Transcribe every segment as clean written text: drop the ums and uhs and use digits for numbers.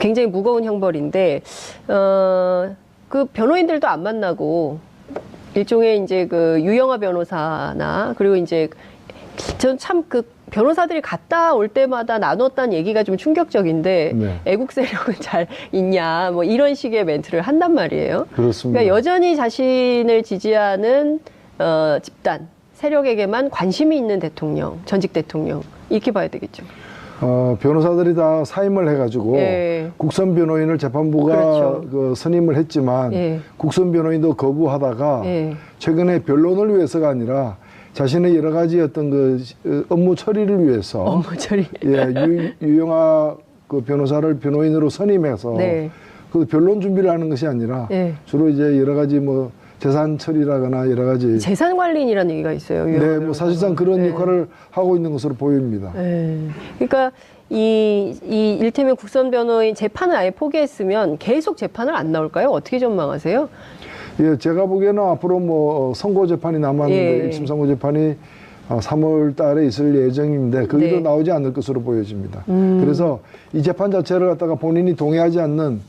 굉장히 무거운 형벌인데 그 변호인들도 안 만나고 일종의 이제 그 유영하 변호사나 그리고 이제 전 참 그 변호사들이 갔다 올 때마다 나눴다는 얘기가 좀 충격적인데 네. 애국 세력은 잘 있냐 뭐 이런 식의 멘트를 한단 말이에요. 그렇습니다. 그러니까 여전히 자신을 지지하는 집단 세력에게만 관심이 있는 대통령, 전직 대통령 이렇게 봐야 되겠죠. 변호사들이 다 사임을 해가지고 예. 국선 변호인을 재판부가 그렇죠. 그 선임을 했지만 예. 국선 변호인도 거부하다가 예. 최근에 변론을 위해서가 아니라 자신의 여러 가지 어떤 그 업무 처리를 위해서 업무 처리. 예, 유영하 그 변호사를 변호인으로 선임해서 네. 그 변론 준비를 하는 것이 아니라 예. 주로 이제 여러 가지 뭐 재산 처리라거나 여러 가지 재산 관리인이라는 얘기가 있어요. 네, 뭐 사실상 그런 네. 역할을 하고 있는 것으로 보입니다. 네. 그러니까 이 일테면 국선 변호인 재판을 아예 포기했으면 계속 재판을 안 나올까요? 어떻게 전망하세요? 예, 제가 보기에는 앞으로 뭐 선고 재판이 남았는데 예. 1심 선고 재판이 3월 달에 있을 예정인데 거기도 네. 나오지 않을 것으로 보여집니다. 그래서 이 재판 자체를 갖다가 본인이 동의하지 않는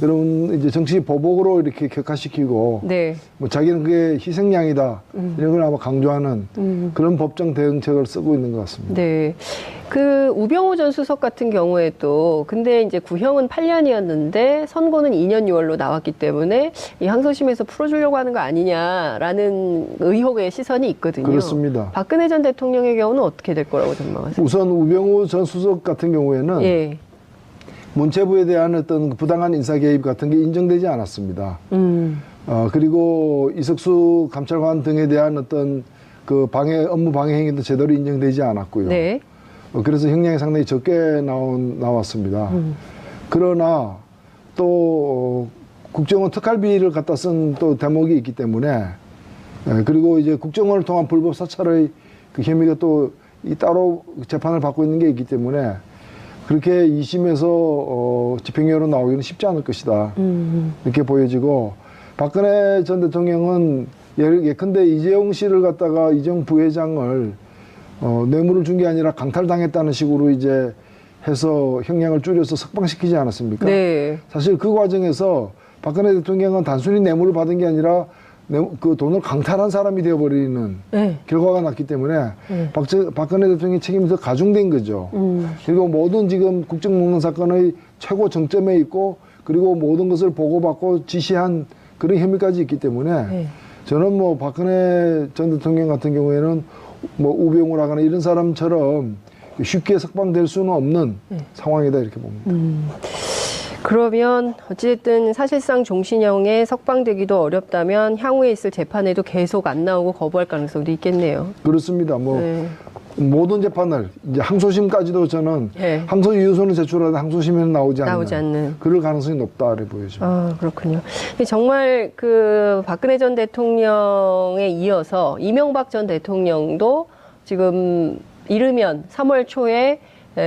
그런 이제 정치 보복으로 이렇게 격화시키고 네. 뭐 자기는 그게 희생양이다 이런 걸 아마 강조하는 그런 법정 대응책을 쓰고 있는 것 같습니다. 네. 그 우병우 전 수석 같은 경우에도 근데 이제 구형은 8년이었는데 선고는 2년 6월로 나왔기 때문에 이 항소심에서 풀어주려고 하는 거 아니냐라는 의혹의 시선이 있거든요. 그렇습니다. 박근혜 전 대통령의 경우는 어떻게 될 거라고 전망하세요? 우선 우병우 전 수석 같은 경우에는 예. 문체부에 대한 어떤 부당한 인사 개입 같은 게 인정되지 않았습니다. 그리고 이석수 감찰관 등에 대한 어떤 그 업무 방해 행위도 제대로 인정되지 않았고요. 네. 그래서 형량이 상당히 적게 나왔습니다. 그러나 또 국정원 특활비를 갖다 쓴 또 대목이 있기 때문에 그리고 이제 국정원을 통한 불법 사찰의 그 혐의가 또 따로 재판을 받고 있는 게 있기 때문에 그렇게 2심에서 집행유예로 나오기는 쉽지 않을 것이다. 이렇게 보여지고 박근혜 전 대통령은 예컨대 이재용 씨를 갖다가 이재용 부회장을 뇌물을 준 게 아니라 강탈당했다는 식으로 이제 해서 형량을 줄여서 석방시키지 않았습니까? 네. 사실 그 과정에서 박근혜 대통령은 단순히 뇌물을 받은 게 아니라 그 돈을 강탈한 사람이 되어버리는 네. 결과가 났기 때문에 박근혜 대통령의 책임이 더 가중된 거죠. 그리고 모든 지금 국정농단 사건의 최고 정점에 있고 그리고 모든 것을 보고받고 지시한 그런 혐의까지 있기 때문에 네. 저는 뭐 박근혜 전 대통령 같은 경우에는 뭐 우병우라거나 이런 사람처럼 쉽게 석방될 수는 없는 상황이다 이렇게 봅니다. 그러면 어찌됐든 사실상 종신형에 석방되기도 어렵다면 향후에 있을 재판에도 계속 안 나오고 거부할 가능성도 있겠네요. 그렇습니다. 뭐 네. 모든 재판을 이제 항소심까지도 저는 네. 항소 유효소는 제출하는데 항소심에는 나오지 나오지 않는. 그럴 가능성이 높다 이렇게 보여집니다. 아, 그렇군요. 근데 정말 그 박근혜 전 대통령에 이어서 이명박 전 대통령도 지금 이르면 3월 초에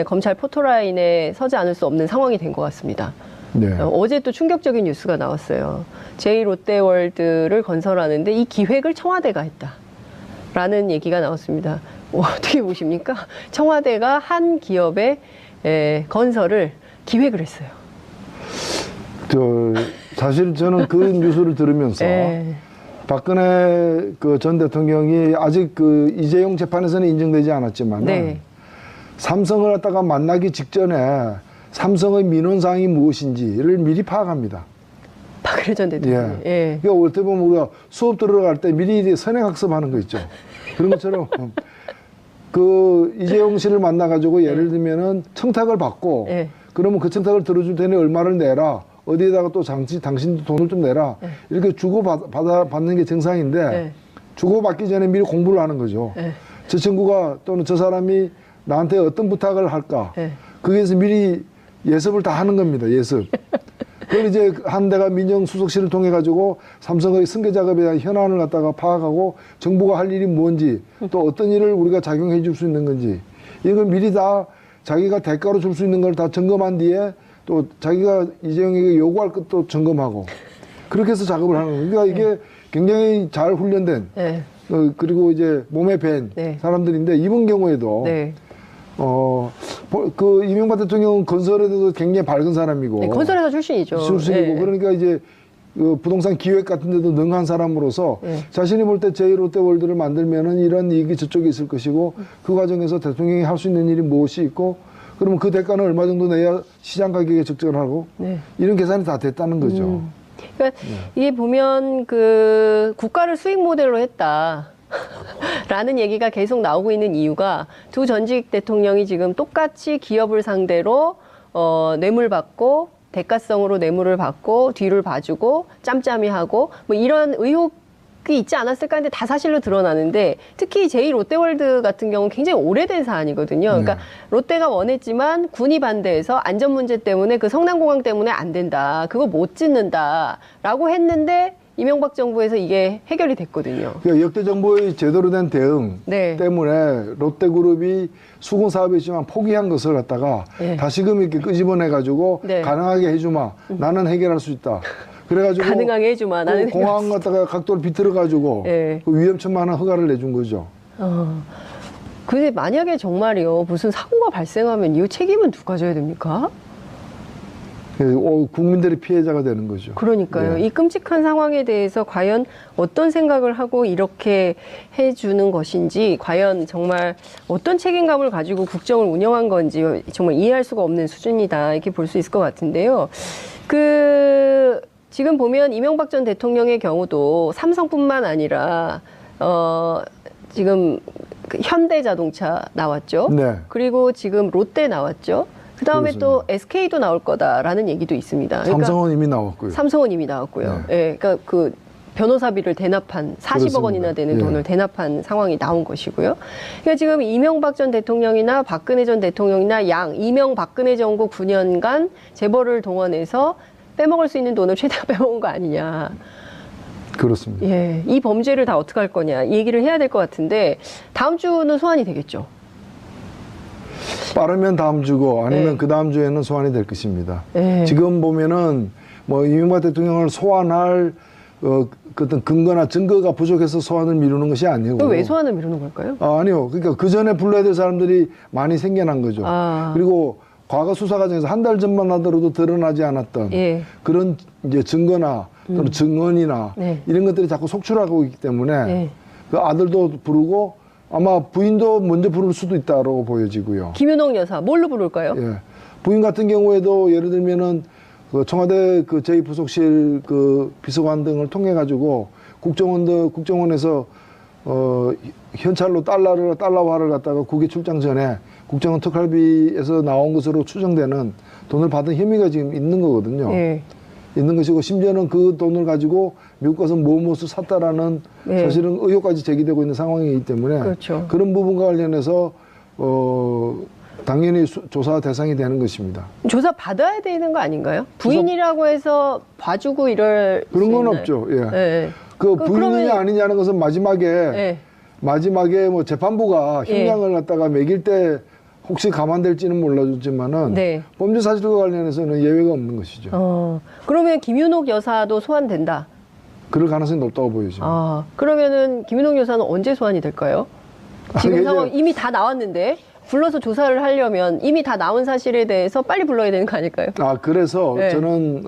검찰 포토라인에 서지 않을 수 없는 상황이 된 것 같습니다. 네. 어제 또 충격적인 뉴스가 나왔어요. 제2롯데월드를 건설하는데 이 기획을 청와대가 했다라는 얘기가 나왔습니다. 어떻게 보십니까? 청와대가 한 기업의 건설을 기획을 했어요. 사실 저는 그 뉴스를 들으면서 박근혜 그 전 대통령이 아직 그 이재용 재판에서는 인정되지 않았지만 네. 삼성을 갖다가 만나기 직전에 삼성의 민원사항이 무엇인지를 미리 파악합니다. 박근혜 전 대통령. 예. 그러니까 어떻게 보면 우리가 수업 들어갈 때 미리 선행학습하는 거 있죠. 그런 것처럼 그 이재용 씨를 만나가지고 예를 들면은 청탁을 받고 그러면 그 청탁을 들어줄 테니 얼마를 내라. 어디에다가 또 당신도 돈을 좀 내라. 이렇게 받는 게 정상인데 주고받기 전에 미리 공부를 하는 거죠. 저 친구가 또는 저 사람이 나한테 어떤 부탁을 할까. 거기에서 미리 예습을 다 하는 겁니다. 예습. 그걸 이제 한 대가 민정수석실을 통해 가지고 삼성의 승계 작업에 대한 현안을 갖다가 파악하고 정부가 할 일이 뭔지 또 어떤 일을 우리가 작용해 줄 수 있는 건지 이걸 미리 다 자기가 대가로 줄 수 있는 걸 다 점검한 뒤에 또 자기가 이재용에게 요구할 것도 점검하고 그렇게 해서 작업을 하는 거예요. 그러니까 이게 굉장히 잘 훈련된 그리고 이제 몸에 밴 사람들인데 이번 경우에도 그 이명박 대통령은 건설에도 굉장히 밝은 사람이고. 네, 건설회사 출신이죠. 출신이고. 네. 그러니까 이제 그 부동산 기획 같은 데도 능한 사람으로서 자신이 볼 때 제2롯데월드를 만들면은 이런 이익이 저쪽에 있을 것이고 그 과정에서 대통령이 할 수 있는 일이 무엇이 있고 그러면 그 대가는 얼마 정도 내야 시장 가격에 적절하고 이런 계산이 다 됐다는 거죠. 그러니까 이게 보면 그 국가를 수익 모델로 했다. 라는 얘기가 계속 나오고 있는 이유가 두 전직 대통령이 지금 똑같이 기업을 상대로 뇌물 받고 대가성으로 뇌물을 받고 뒤를 봐주고 짬짬이 하고 뭐 이런 의혹이 있지 않았을까 하는데 다 사실로 드러나는데 특히 제2롯데월드 같은 경우는 굉장히 오래된 사안이거든요. 그러니까 롯데가 원했지만 군이 반대해서 안전 문제 때문에 그 성남공항 때문에 안 된다. 그거 못 짓는다라고 했는데 이명박 정부에서 이게 해결이 됐거든요. 그러니까 역대 정부의 제대로 된 대응 때문에 롯데그룹이 수군 사업이 있지만 포기한 것을 갖다가 다시금 이렇게 끄집어내가지고 가능하게 해주마. 나는 해결할 수 있다. 그래가지고 가능하게 해주마. 나는 공항 갖다가 각도를 비틀어가지고 그 위험천만한 허가를 내준 거죠. 근데 만약에 정말이요 무슨 사고가 발생하면 이 책임은 누가 져야 됩니까? 국민들이 피해자가 되는 거죠. 그러니까요. 이 끔찍한 상황에 대해서 과연 어떤 생각을 하고 이렇게 해주는 것인지, 과연 정말 어떤 책임감을 가지고 국정을 운영한 건지 정말 이해할 수가 없는 수준이다. 이렇게 볼 수 있을 것 같은데요. 지금 보면 이명박 전 대통령의 경우도 삼성뿐만 아니라, 지금 현대자동차 나왔죠. 그리고 지금 롯데 나왔죠. 그 다음에 또 SK도 나올 거다라는 얘기도 있습니다. 그러니까 삼성은 이미 나왔고요. 삼성은 이미 나왔고요. 그러니까 그 변호사비를 대납한 40억 원이나 되는 돈을 대납한 상황이 나온 것이고요. 그러니까 지금 이명박 전 대통령이나 박근혜 전 대통령이나 이명 박근혜 정부 9년간 재벌을 동원해서 빼먹을 수 있는 돈을 최대한 빼먹은 거 아니냐. 그렇습니다. 이 범죄를 다 어떻게 할 거냐 이 얘기를 해야 될 것 같은데 다음 주는 소환이 되겠죠. 빠르면 다음 주고 아니면 그 다음 주에는 소환이 될 것입니다. 지금 보면은 뭐 이명박 대통령을 소환할 어떤 근거나 증거가 부족해서 소환을 미루는 것이 아니고. 왜 소환을 미루는 걸까요? 아니요. 그러니까 그 전에 불러야 될 사람들이 많이 생겨난 거죠. 그리고 과거 수사 과정에서 한 달 전만 하더라도 드러나지 않았던 그런 이제 증거나 또는 증언이나 이런 것들이 자꾸 속출하고 있기 때문에 그 아들도 부르고 아마 부인도 먼저 부를 수도 있다고 보여지고요. 김윤옥 여사 뭘로 부를까요? 부인 같은 경우에도 예를 들면은 그 청와대 그 제2부속실 그 비서관 등을 통해 가지고 국정원에서 현찰로 달러화를 갖다가 국외 출장 전에 국정원 특활비에서 나온 것으로 추정되는 돈을 받은 혐의가 지금 있는 거거든요. 있는 것이고 심지어는 그 돈을 가지고 미국 가서 무엇을 샀다라는 사실은 의혹까지 제기되고 있는 상황이기 때문에 그런 부분과 관련해서 당연히 조사 대상이 되는 것입니다. 조사 받아야 되는 거 아닌가요? 부인이라고 해서 봐주고 이럴 그런 건 없죠. 그 부인이냐 아니냐는 것은 마지막에 뭐 재판부가 형량을 갖다가 매길 때 혹시 감안될지는 몰라줬지만은 범죄 사실과 관련해서는 예외가 없는 것이죠. 그러면 김윤옥 여사도 소환된다. 그럴 가능성이 높다고 보여집니다. 그러면은 김윤옥 여사는 언제 소환이 될까요? 지금 상황 이미 다 나왔는데 불러서 조사를 하려면 이미 다 나온 사실에 대해서 빨리 불러야 되는 거 아닐까요? 그래서 저는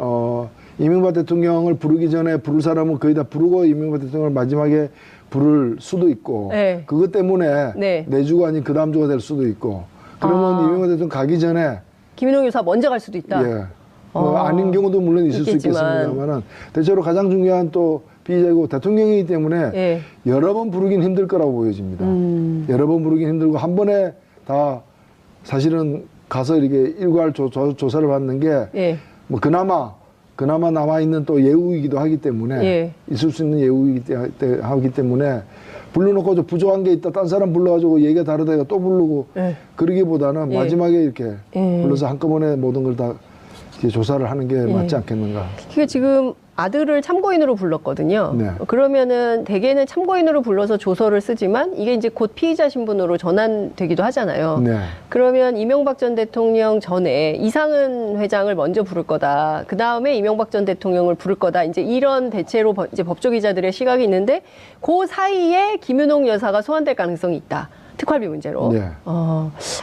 이명박 대통령을 부르기 전에 부를 사람은 거의 다 부르고 이명박 대통령을 마지막에 부를 수도 있고 그것 때문에 내주가 아닌 그 다음 주가 될 수도 있고 그러면 이명박 대통령 가기 전에 김윤옥 여사 먼저 갈 수도 있다. 아닌 경우도 물론 있을 수 있겠습니다만은 대체로 가장 중요한 또 피의자이고 대통령이기 때문에 여러 번 부르긴 힘들 거라고 보여집니다. 여러 번 부르긴 힘들고 한 번에 다 사실은 가서 이렇게 일괄 조사를 받는 게 뭐 그나마 남아있는 또 예우이기도 하기 때문에 있을 수 있는 예우이기 때문에 불러놓고 부족한 게 있다 딴 사람 불러가지고 얘기가 다르다가 또 부르고 그러기보다는 마지막에 이렇게 불러서 한꺼번에 모든 걸 다 조사를 하는 게 맞지 않겠는가. 그게 지금 아들을 참고인으로 불렀거든요. 그러면은 대개는 참고인으로 불러서 조서를 쓰지만 이게 이제 곧 피의자 신분으로 전환되기도 하잖아요. 그러면 이명박 전 대통령 전에 이상은 회장을 먼저 부를 거다. 그 다음에 이명박 전 대통령을 부를 거다. 이제 이런 대체로 이제 법조기자들의 시각이 있는데 그 사이에 김윤옥 여사가 소환될 가능성이 있다. 특활비 문제로. 네.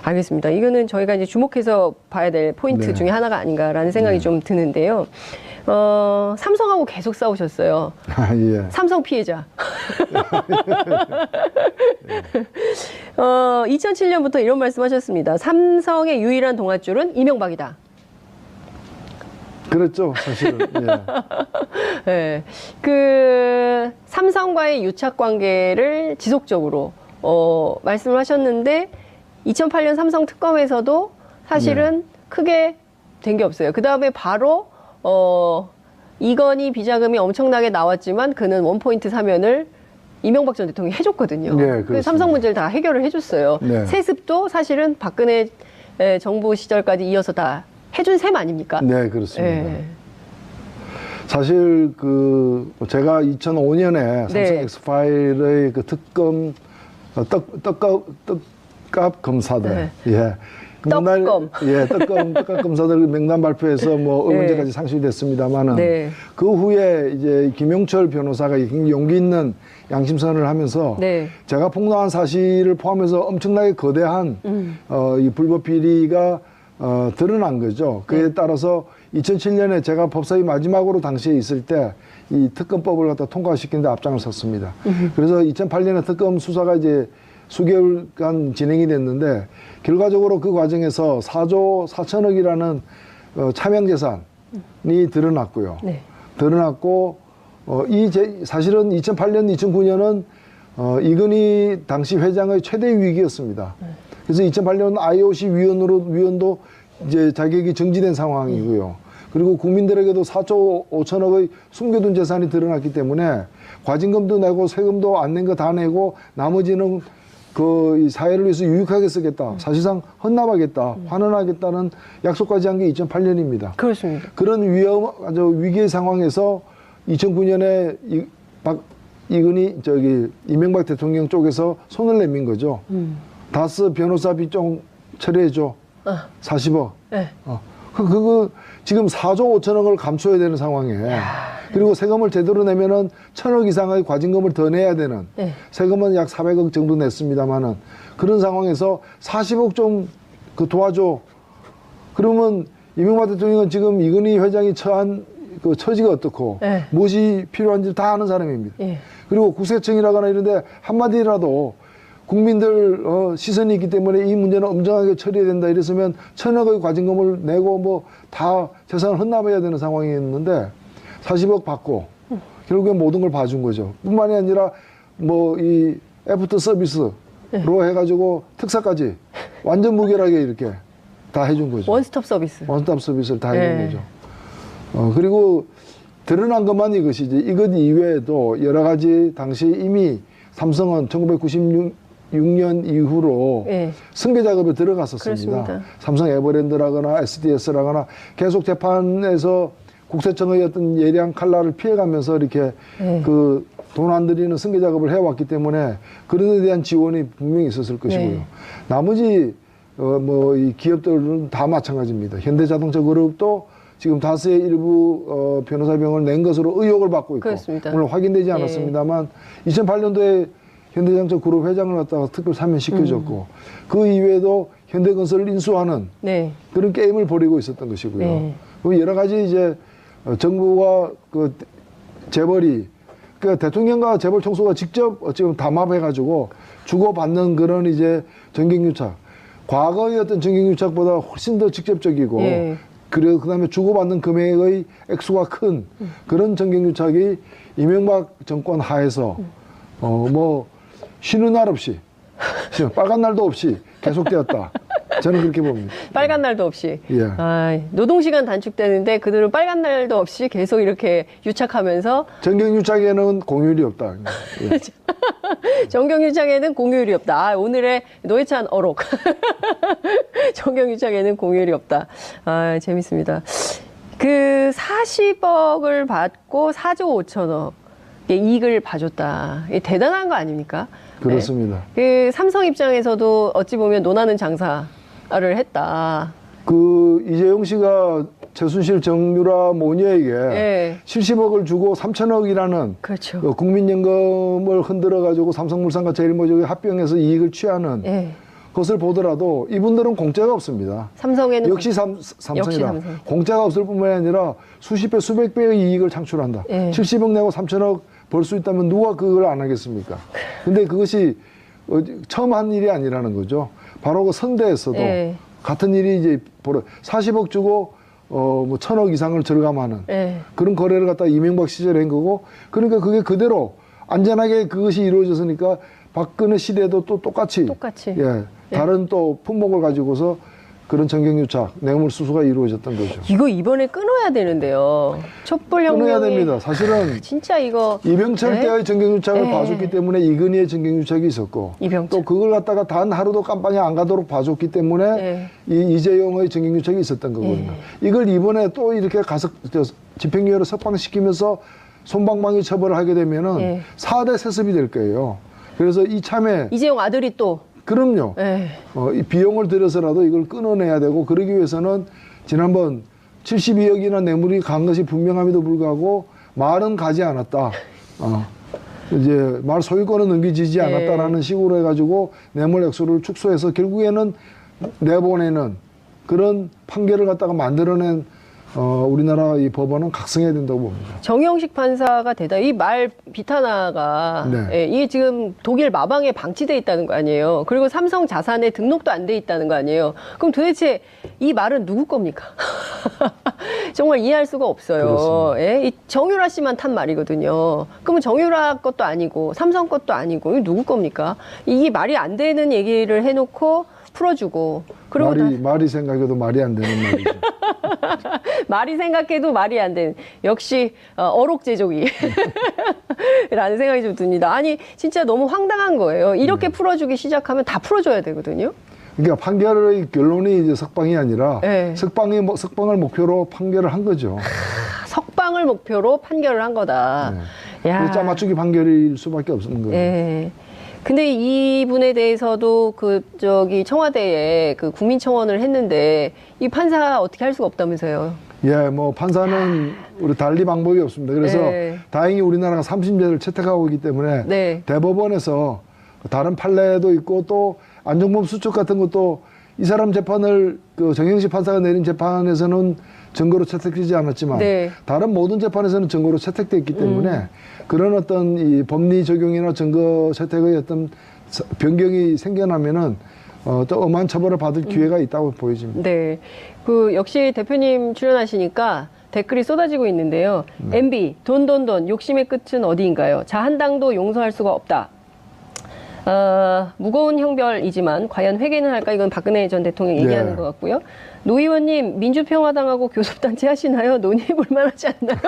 알겠습니다. 이거는 저희가 이제 주목해서 봐야 될 포인트 네. 중에 하나가 아닌가라는 생각이 네. 좀 드는데요. 삼성하고 계속 싸우셨어요. 아, 예. 삼성 피해자. 2007년부터 이런 말씀하셨습니다. 삼성의 유일한 동아줄은 이명박이다. 그렇죠, 사실은. 예. 네. 그 삼성과의 유착 관계를 지속적으로 말씀을 하셨는데 2008년 삼성 특검에서도 사실은 크게 된 게 없어요. 그 다음에 바로 이건희 비자금이 엄청나게 나왔지만 그는 원포인트 사면을 이명박 전 대통령이 해줬거든요. 네, 그 그렇습니다. 삼성 문제를 다 해결을 해줬어요. 네. 세습도 사실은 박근혜 정부 시절까지 이어서 다 해준 셈 아닙니까? 네, 그렇습니다. 네. 사실 제가 2005년에 삼성 네. 엑스파일의 그 특검 떡값 검사들, 예. 그 떡검. 떡값 검사들 명단 발표해서 뭐 네. 의문제까지 상실이 됐습니다만은 네. 그 후에 이제 김용철 변호사가 굉장히 용기 있는 양심선언을 하면서 네. 제가 폭로한 사실을 포함해서 엄청나게 거대한 이 불법 비리가 드러난 거죠. 그에 따라서 2007년에 제가 법사위 마지막으로 당시에 있을 때 이 특검법을 갖다 통과시키는데 앞장을 섰습니다. 그래서 2008년에 특검 수사가 이제 수개월간 진행이 됐는데 결과적으로 그 과정에서 4조 4천억이라는 차명 재산이 드러났고요. 네. 드러났고 사실은 2008년, 2009년은 이건희 당시 회장의 최대 위기였습니다. 그래서 2008년 IOC 위원도 이제 자격이 정지된 상황이고요. 그리고 국민들에게도 4조 5천억의 숨겨둔 재산이 드러났기 때문에 과징금도 내고 세금도 안 낸 거 다 내고 나머지는 이 사회를 위해서 유익하게 쓰겠다. 사실상 헌납하겠다. 환원하겠다는 약속까지 한 게 2008년입니다. 그렇습니다. 그런 아주 위기의 상황에서 2009년에 이명박 대통령 쪽에서 손을 내민 거죠. 다스 변호사비 좀 처리해줘. 40억. 네. 그거 지금 4조 5천억을 감춰야 되는 상황에 그리고 세금을 제대로 내면은 1,000억 이상의 과징금을 더 내야 되는 네. 세금은 약 400억 정도 냈습니다만은 그런 상황에서 40억 좀 도와줘. 그러면 이명박 대통령은 지금 이건희 회장이 처한 그 처지가 어떻고 네. 무엇이 필요한지 다 아는 사람입니다. 네. 그리고 국세청이라거나 이런데 한마디라도 국민들 시선이 있기 때문에 이 문제는 엄정하게 처리해야 된다 이랬으면 1,000억의 과징금을 내고 뭐 다 재산을 헌납해야 되는 상황이었는데 40억 받고 결국엔 모든 걸 봐준 거죠. 뿐만이 아니라 뭐 이 애프터 서비스로 해가지고 특사까지 완전 무결하게 이렇게 다 해준 거죠. 원스톱 서비스. 원스톱 서비스를 다 해준 네. 거죠. 그리고 드러난 것만 이것이지 이것 이외에도 여러 가지 당시 이미 삼성은 1996년 이후로 네. 승계 작업에 들어갔었습니다. 그렇습니다. 삼성 에버랜드라거나 SDS라거나 계속 재판에서 국세청의 어떤 예리한 칼날을 피해가면서 이렇게 네. 그 돈 안 들이는 승계 작업을 해왔기 때문에 그런 데 대한 지원이 분명히 있었을 것이고요. 네. 나머지 이 기업들은 다 마찬가지입니다. 현대자동차 그룹도 지금 다스의 일부 변호사 비용을 낸 것으로 의혹을 받고 있고 그렇습니다. 물론 확인되지 않았습니다만 2008년도에 현대자동차 그룹 회장을 갖다가 특별 사면시켜줬고 그 이외에도 현대건설을 인수하는 네. 그런 게임을 벌이고 있었던 것이고요. 네. 그리고 여러 가지 이제 정부와 그 재벌이 그 대통령과 재벌 총수가 직접 어찌 보면 담합해가지고 주고받는 그런 이제 정경유착. 과거의 어떤 정경유착보다 훨씬 더 직접적이고 예. 그리고 그다음에 주고받는 금액의 액수가 큰 그런 정경유착이 이명박 정권 하에서 뭐 쉬는 날 없이 빨간 날도 없이 계속되었다. 저는 그렇게 봅니다. 빨간 날도 없이. 예. 노동시간 단축되는데 그들은 빨간 날도 없이 계속 이렇게 유착하면서 정경유착에는 공휴일이 없다. 예. 정경유착에는 공휴일이 없다. 오늘의 노회찬 어록. 정경유착에는 공휴일이 없다. 재밌습니다. 그 40억을 받고 4조 5천억의 이익을 봐줬다. 이게 대단한 거 아닙니까? 그렇습니다. 네. 그 삼성 입장에서도 어찌 보면 논하는 장사를 했다. 그 이재용 씨가 최순실 정유라 모녀에게 네. 70억을 주고 3천억이라는 그렇죠. 국민연금을 흔들어 가지고 삼성물산과 제일모직이 합병해서 이익을 취하는 네. 것을 보더라도 이분들은 공짜가 없습니다. 삼성에는 역시 삼성이라 공짜가 없을 뿐만이 아니라 수십 배, 수백 배의 이익을 창출한다. 네. 70억 내고 3천억 벌 수 있다면 누가 그걸 안 하겠습니까? 근데 그것이 처음 한 일이 아니라는 거죠. 바로 그 선대에서도 네. 같은 일이 이제 40억 주고 뭐 1,000억 이상을 절감하는 네. 그런 거래를 갖다 이명박 시절에 한 거고, 그러니까 그게 그대로 안전하게 그것이 이루어졌으니까 박근혜 시대도 또 똑같이 예, 다른 또 품목을 가지고서 그런 정경유착, 뇌물수수가 이루어졌던 거죠. 이거 이번에 끊어야 되는데요. 촛불혁명이 끊어야 됩니다. 사실은 진짜 이거 이병철 네? 때의 정경유착을 네. 봐줬기 때문에 이근희의 정경유착이 있었고, 이병철. 또 그걸 갖다가 단 하루도 깜빵에 안 가도록 봐줬기 때문에 네. 이 이재용의 정경유착이 있었던 거거든요. 이걸 이번에 또 이렇게 집행유예로 석방시키면서 솜방망이 처벌을 하게 되면은 4대 세습이 될 거예요. 그래서 이참에 이재용 아들이 또 그럼요. 네. 이 비용을 들여서라도 이걸 끊어내야 되고, 그러기 위해서는 지난번 72억이나 뇌물이 간 것이 분명함에도 불구하고 말은 가지 않았다. 이제 말 소유권은 넘기지지 않았다라는 식으로 해가지고 뇌물 액수를 축소해서 결국에는 내보내는 그런 판결을 갖다가 만들어낸 우리나라 이 법원은 각성해야 된다고 봅니다. 정영식 판사가 이 말 비타나가 네. 예, 이게 지금 독일 마방에 방치돼 있다는 거 아니에요. 그리고 삼성 자산에 등록도 안 돼 있다는 거 아니에요. 그럼 도대체 이 말은 누구 겁니까? 정말 이해할 수가 없어요. 예? 이 정유라 씨만 탄 말이거든요. 그러면 정유라 것도 아니고 삼성 것도 아니고 이게 누구 겁니까? 이게 말이 안 되는 얘기를 해놓고 풀어주고, 그리고 말이 생각해도 말이 안 되는 말이죠. 말이 생각해도 말이 안 되는, 역시 어록제조기 라는 생각이 좀 듭니다. 아니 진짜 너무 황당한 거예요. 이렇게 풀어주기 시작하면 다 풀어줘야 되거든요. 그러니까 판결의 결론이 이제 석방이 아니라 네. 석방을 목표로 판결을 한 거죠. 석방을 목표로 판결을 한 거다. 네. 야. 짜맞추기 판결일 수밖에 없는 거예요. 네. 근데 이분에 대해서도 청와대에 국민청원을 했는데 이 판사 어떻게 할 수가 없다면서요? 예, 뭐 판사는 우리 달리 방법이 없습니다. 그래서 다행히 우리나라가 3심제를 채택하고 있기 때문에 대법원에서 다른 판례도 있고 또 안종범 수첩 같은 것도 이 사람 재판을 정영식 판사가 내린 재판에서는 증거로 채택되지 않았지만 다른 모든 재판에서는 증거로 채택돼 있기 때문에 그런 어떤 이 법리 적용이나 증거 채택의 어떤 변경이 생겨나면은 또 엄한 처벌을 받을 기회가 있다고 보여집니다. 네, 역시 대표님 출연하시니까 댓글이 쏟아지고 있는데요. MB 돈 욕심의 끝은 어디인가요? 자한당도 용서할 수가 없다. 무거운 형벌이지만 과연 회개는 할까? 이건 박근혜 전 대통령 얘기하는 것 같고요. 노 의원님, 민주평화당하고 교섭단체 하시나요? 논의해볼 만하지 않나요?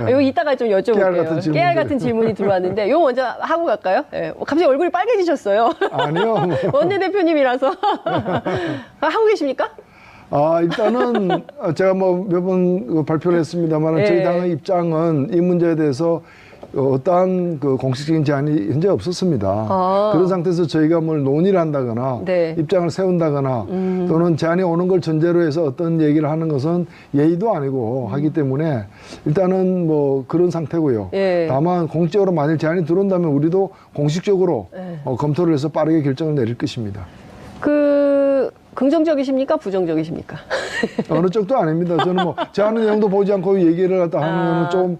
이거 이따가 좀 여쭤볼게요. 깨알 같은 질문이 들어왔는데 이거 먼저 하고 갈까요? 네. 갑자기 얼굴이 빨개지셨어요. 아니요. 원내대표님이라서. 하고 계십니까? 일단은 제가 뭐 몇 번 발표를 했습니다만 저희 당의 입장은 이 문제에 대해서 어떠한 공식적인 제안이 현재 없었습니다. 그런 상태에서 저희가 뭘 논의를 한다거나 입장을 세운다거나 또는 제안이 오는 걸 전제로 해서 어떤 얘기를 하는 것은 예의도 아니고 하기 때문에 일단은 뭐 그런 상태고요. 다만 공식적으로 만일 제안이 들어온다면 우리도 공식적으로 검토를 해서 빠르게 결정을 내릴 것입니다. 긍정적이십니까? 부정적이십니까? 어느 쪽도 아닙니다. 저는 뭐 제안의 내용도 보지 않고 얘기를 갖다 하는 거는 좀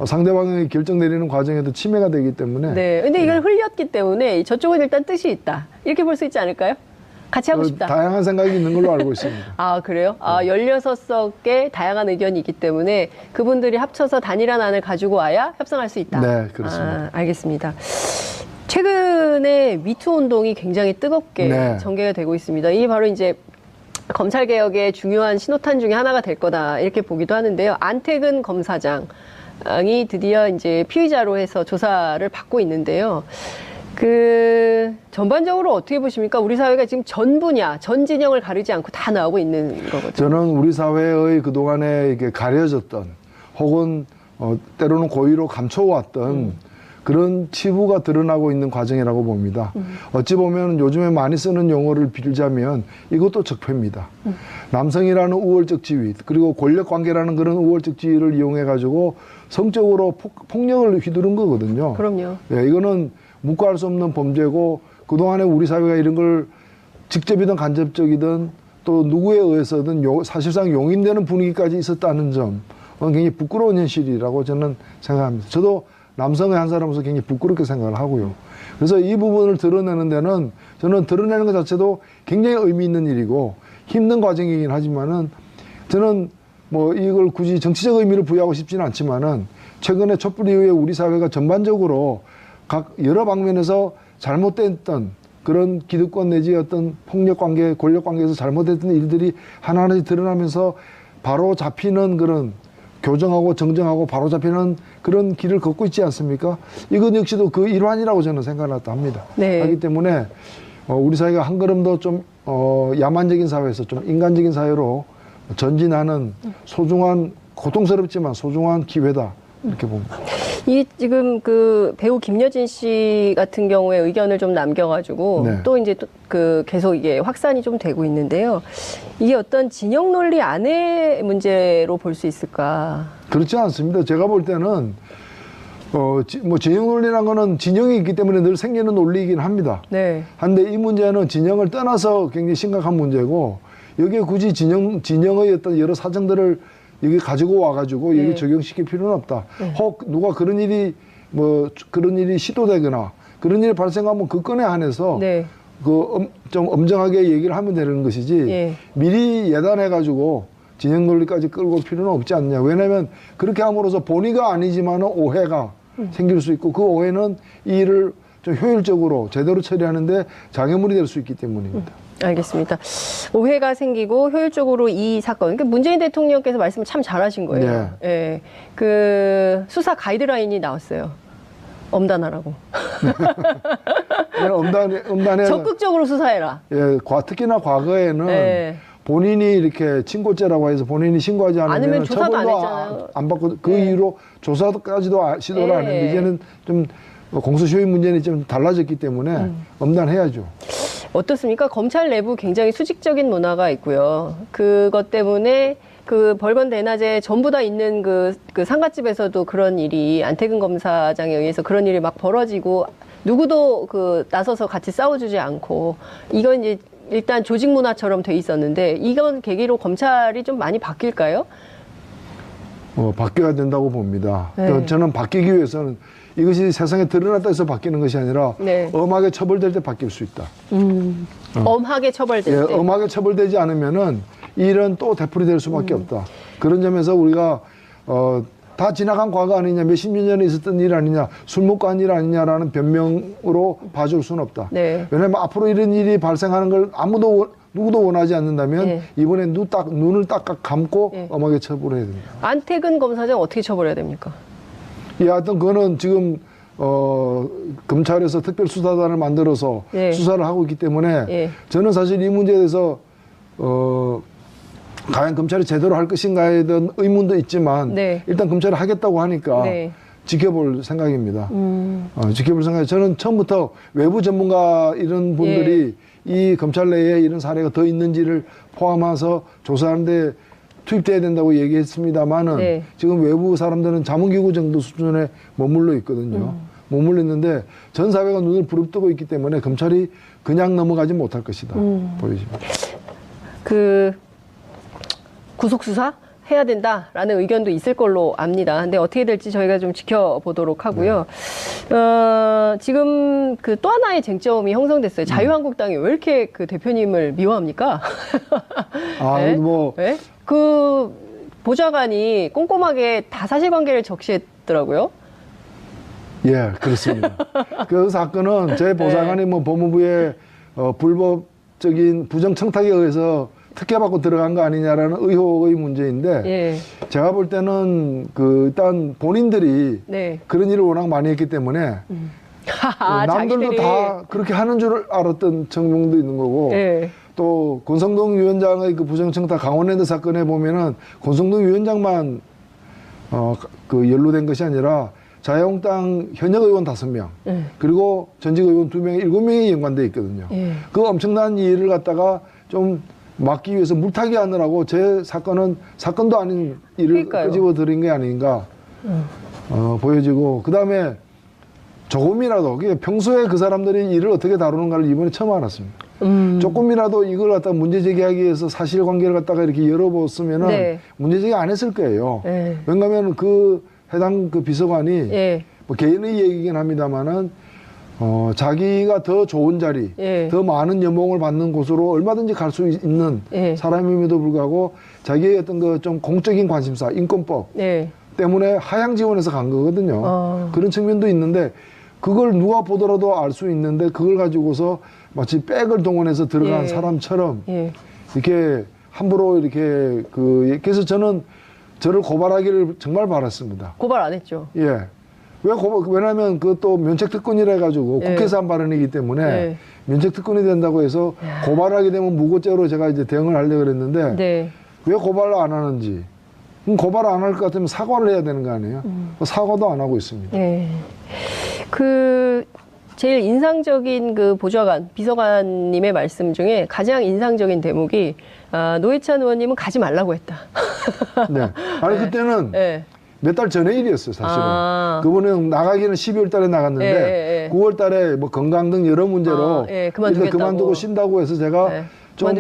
상대방의 결정 내리는 과정에도 침해가 되기 때문에. 네. 근데 이걸 흘렸기 때문에 저쪽은 일단 뜻이 있다. 이렇게 볼 수 있지 않을까요? 같이 하고 싶다. 다양한 생각이 있는 걸로 알고 있습니다. 그래요? 16석의 다양한 의견이 있기 때문에 그분들이 합쳐서 단일한 안을 가지고 와야 협상할 수 있다. 네, 그렇습니다. 알겠습니다. 최근에 미투 운동이 굉장히 뜨겁게 전개가 되고 있습니다. 이게 바로 이제 검찰 개혁의 중요한 신호탄 중에 하나가 될 거다 이렇게 보기도 하는데요. 안태근 검사장이 드디어 이제 피의자로 해서 조사를 받고 있는데요. 전반적으로 어떻게 보십니까? 우리 사회가 지금 전 분야, 전 진영을 가리지 않고 다 나오고 있는 거거든요. 저는 우리 사회의 그동안에 이게 가려졌던 혹은 때로는 고의로 감춰왔던 그런 치부가 드러나고 있는 과정이라고 봅니다. 어찌 보면 요즘에 많이 쓰는 용어를 빌자면 이것도 적폐입니다. 남성이라는 우월적 지위, 그리고 권력관계라는 그런 우월적 지위를 이용해가지고 성적으로 폭력을 휘두른 거거든요. 그럼요. 예, 이거는 묵과할 수 없는 범죄고, 그동안에 우리 사회가 이런 걸 직접이든 간접적이든 또 누구에 의해서든 사실상 용인되는 분위기까지 있었다는 점, 굉장히 부끄러운 현실이라고 저는 생각합니다. 저도 남성의 한 사람으로서 굉장히 부끄럽게 생각을 하고요. 그래서 이 부분을 드러내는 데는 저는 드러내는 것 자체도 굉장히 의미 있는 일이고 힘든 과정이긴 하지만은, 저는 뭐 이걸 굳이 정치적 의미를 부여하고 싶지는 않지만은, 최근에 촛불 이후에 우리 사회가 전반적으로 각 여러 방면에서 잘못됐던 그런 기득권 내지 어떤 폭력 관계, 권력 관계에서 잘못됐던 일들이 하나하나씩 드러나면서 바로 잡히는 그런, 교정하고 정정하고 바로 잡히는 그런 길을 걷고 있지 않습니까? 이것 역시도 그 일환이라고 저는 생각을 합니다. 네. 하기 때문에 우리 사회가 한 걸음 더 좀 야만적인 사회에서 좀 인간적인 사회로 전진하는 소중한, 고통스럽지만 소중한 기회다, 이렇게 봅니다. 이 지금 그 배우 김여진 씨 같은 경우에 의견을 좀 남겨가지고 네. 또 이제 그 계속 이게 확산이 좀 되고 있는데요. 이게 어떤 진영 논리 안의 문제로 볼 수 있을까? 그렇지 않습니다. 제가 볼 때는 뭐 진영 논리라는 거는 진영이 있기 때문에 늘 생기는 논리이긴 합니다. 네. 한데 이 문제는 진영을 떠나서 굉장히 심각한 문제고, 여기에 굳이 진영의 어떤 여러 사정들을 여기 가지고 와가지고 네. 여기 적용시킬 필요는 없다. 혹 누가 그런 일이 시도되거나 그런 일이 발생하면 그 건에 한해서 네. 좀 엄정하게 얘기를 하면 되는 것이지, 예. 미리 예단해가지고 진영 논리까지 끌고 올 필요는 없지 않냐. 왜냐하면 그렇게 함으로써 본의가 아니지만 오해가 생길 수 있고, 그 오해는 이 일을 좀 효율적으로 제대로 처리하는데 장애물이 될 수 있기 때문입니다. 알겠습니다. 오해가 생기고 효율적으로 이 사건, 그러니까 문재인 대통령께서 말씀을 참 잘하신 거예요. 네. 예. 그 수사 가이드라인이 나왔어요. 엄단하라고. 엄단해. 적극적으로 수사해라. 예, 특히나 과거에는 네. 본인이 이렇게 친고죄라고 해서 본인이 신고하지 아니면 않으면 조사도 안 처벌도 했잖아요. 안 받고 그 네. 이후로 조사까지도 시도를 안 했는데, 네. 이제는 좀 공소시효의 문제는 좀 달라졌기 때문에 엄단해야죠. 어떻습니까? 검찰 내부 굉장히 수직적인 문화가 있고요. 그것 때문에 그 벌건 대낮에 전부 다 있는 그 상갓집에서도 그런 일이, 안태근 검사장에 의해서 그런 일이 막 벌어지고, 누구도 그 나서서 같이 싸워주지 않고, 이건 이제 일단 조직 문화처럼 돼 있었는데, 이건 계기로 검찰이 좀 많이 바뀔까요? 바뀌어야 된다고 봅니다. 네. 저는 바뀌기 위해서는 이것이 세상에 드러났다 해서 바뀌는 것이 아니라 네. 엄하게 처벌될 때 바뀔 수 있다. 엄하게 처벌될 예, 때. 엄하게 처벌되지 않으면은 이 일은 또 되풀이 될 수밖에 없다. 그런 점에서 우리가 다 지나간 과거 아니냐, 몇십 년 전에 있었던 일 아니냐, 술 먹고 한 일 아니냐라는 변명으로 봐줄 수는 없다. 네. 왜냐하면 앞으로 이런 일이 발생하는 걸 누구도 원하지 않는다면 네. 이번에 눈을 딱 감고 네. 엄하게 처벌해야 된다. 안태근 검사장 어떻게 처벌해야 됩니까? 예, 하여튼 그거는 지금 검찰에서 특별수사단을 만들어서 예. 수사를 하고 있기 때문에 예. 저는 사실 이 문제에 대해서 과연 검찰이 제대로 할 것인가에 대한 의문도 있지만 네. 일단 검찰이 하겠다고 하니까 네. 지켜볼 생각입니다. 지켜볼 생각이, 저는 처음부터 외부 전문가 이런 분들이 이 검찰 내에 이런 사례가 더 있는지를 포함해서 조사하는데 투입돼야 된다고 얘기했습니다만은 네. 지금 외부 사람들은 자문기구 정도 수준에 머물러 있거든요. 머물러 있는데 전 사회가 눈을 부릅뜨고 있기 때문에 검찰이 그냥 넘어가지 못할 것이다 보여집니다. 그 구속 수사 해야 된다라는 의견도 있을 걸로 압니다. 근데 어떻게 될지 저희가 좀 지켜보도록 하고요. 지금 그 또 하나의 쟁점이 형성됐어요. 자유한국당이 왜 이렇게 그 대표님을 미워합니까? 네? 뭐 네? 그 보좌관이 꼼꼼하게 다 사실관계를 적시했더라고요. 예, 그렇습니다. 그 사건은 제 보좌관이 뭐 법무부의 불법적인 부정청탁에 의해서 특혜받고 들어간 거 아니냐라는 의혹의 문제인데, 예. 제가 볼 때는 일단 본인들이 네. 그런 일을 워낙 많이 했기 때문에 남들도 자기들이. 다 그렇게 하는 줄 알았던 청명도 있는 거고, 예. 또 권성동 위원장의 그 부정청탁 강원랜드 사건에 보면은 권성동 위원장만 연루된 것이 아니라 자유한국당 현역 의원 5명, 그리고 전직 의원 2명, 7명이 연관돼 있거든요. 그 엄청난 일을 갖다가 좀 막기 위해서 물타기 하느라고 제 사건은 사건도 아닌 일을 끄집어들인 게 아닌가 보여지고, 그 다음에 조금이라도 평소에 그 사람들이 일을 어떻게 다루는가를 이번에 처음 알았습니다. 조금이라도 이걸 갖다가 문제 제기하기 위해서 사실관계를 갖다가 이렇게 열어보았으면은 네. 문제 제기 안 했을 거예요. 왜냐하면 그 해당 그 비서관이 뭐 개인의 얘기긴 합니다만은 자기가 더 좋은 자리, 더 많은 연봉을 받는 곳으로 얼마든지 갈 수 있는 사람임에도 불구하고 자기의 어떤 그 좀 공적인 관심사, 인권법 때문에 하향 지원해서 간 거거든요. 그런 측면도 있는데 그걸 누가 보더라도 알 수 있는데 그걸 가지고서 마치 백을 동원해서 들어간 사람처럼 이렇게 함부로 이렇게 그래서 저는 저를 고발하기를 정말 바랐습니다. 고발 안 했죠. 예. 왜냐하면 그것도 면책특권이라 해가지고 국회에서 한 발언이기 때문에 면책특권이 된다고 해서 고발하게 되면 무고죄로 제가 이제 대응을 하려고 그랬는데 왜 고발을 안 하는지. 그럼 고발을 안 할 것 같으면 사과를 해야 되는 거 아니에요? 사과도 안 하고 있습니다. 그 제일 인상적인 그 보좌관, 비서관님의 말씀 중에 가장 인상적인 대목이 노회찬 의원님은 가지 말라고 했다. 네. 아니 그때는 몇 달 전의 일이었어요, 사실은. 그분은 나가기는 12월 달에 나갔는데 9월 달에 뭐 건강 등 여러 문제로 그만두고 쉰다고 해서 제가 좀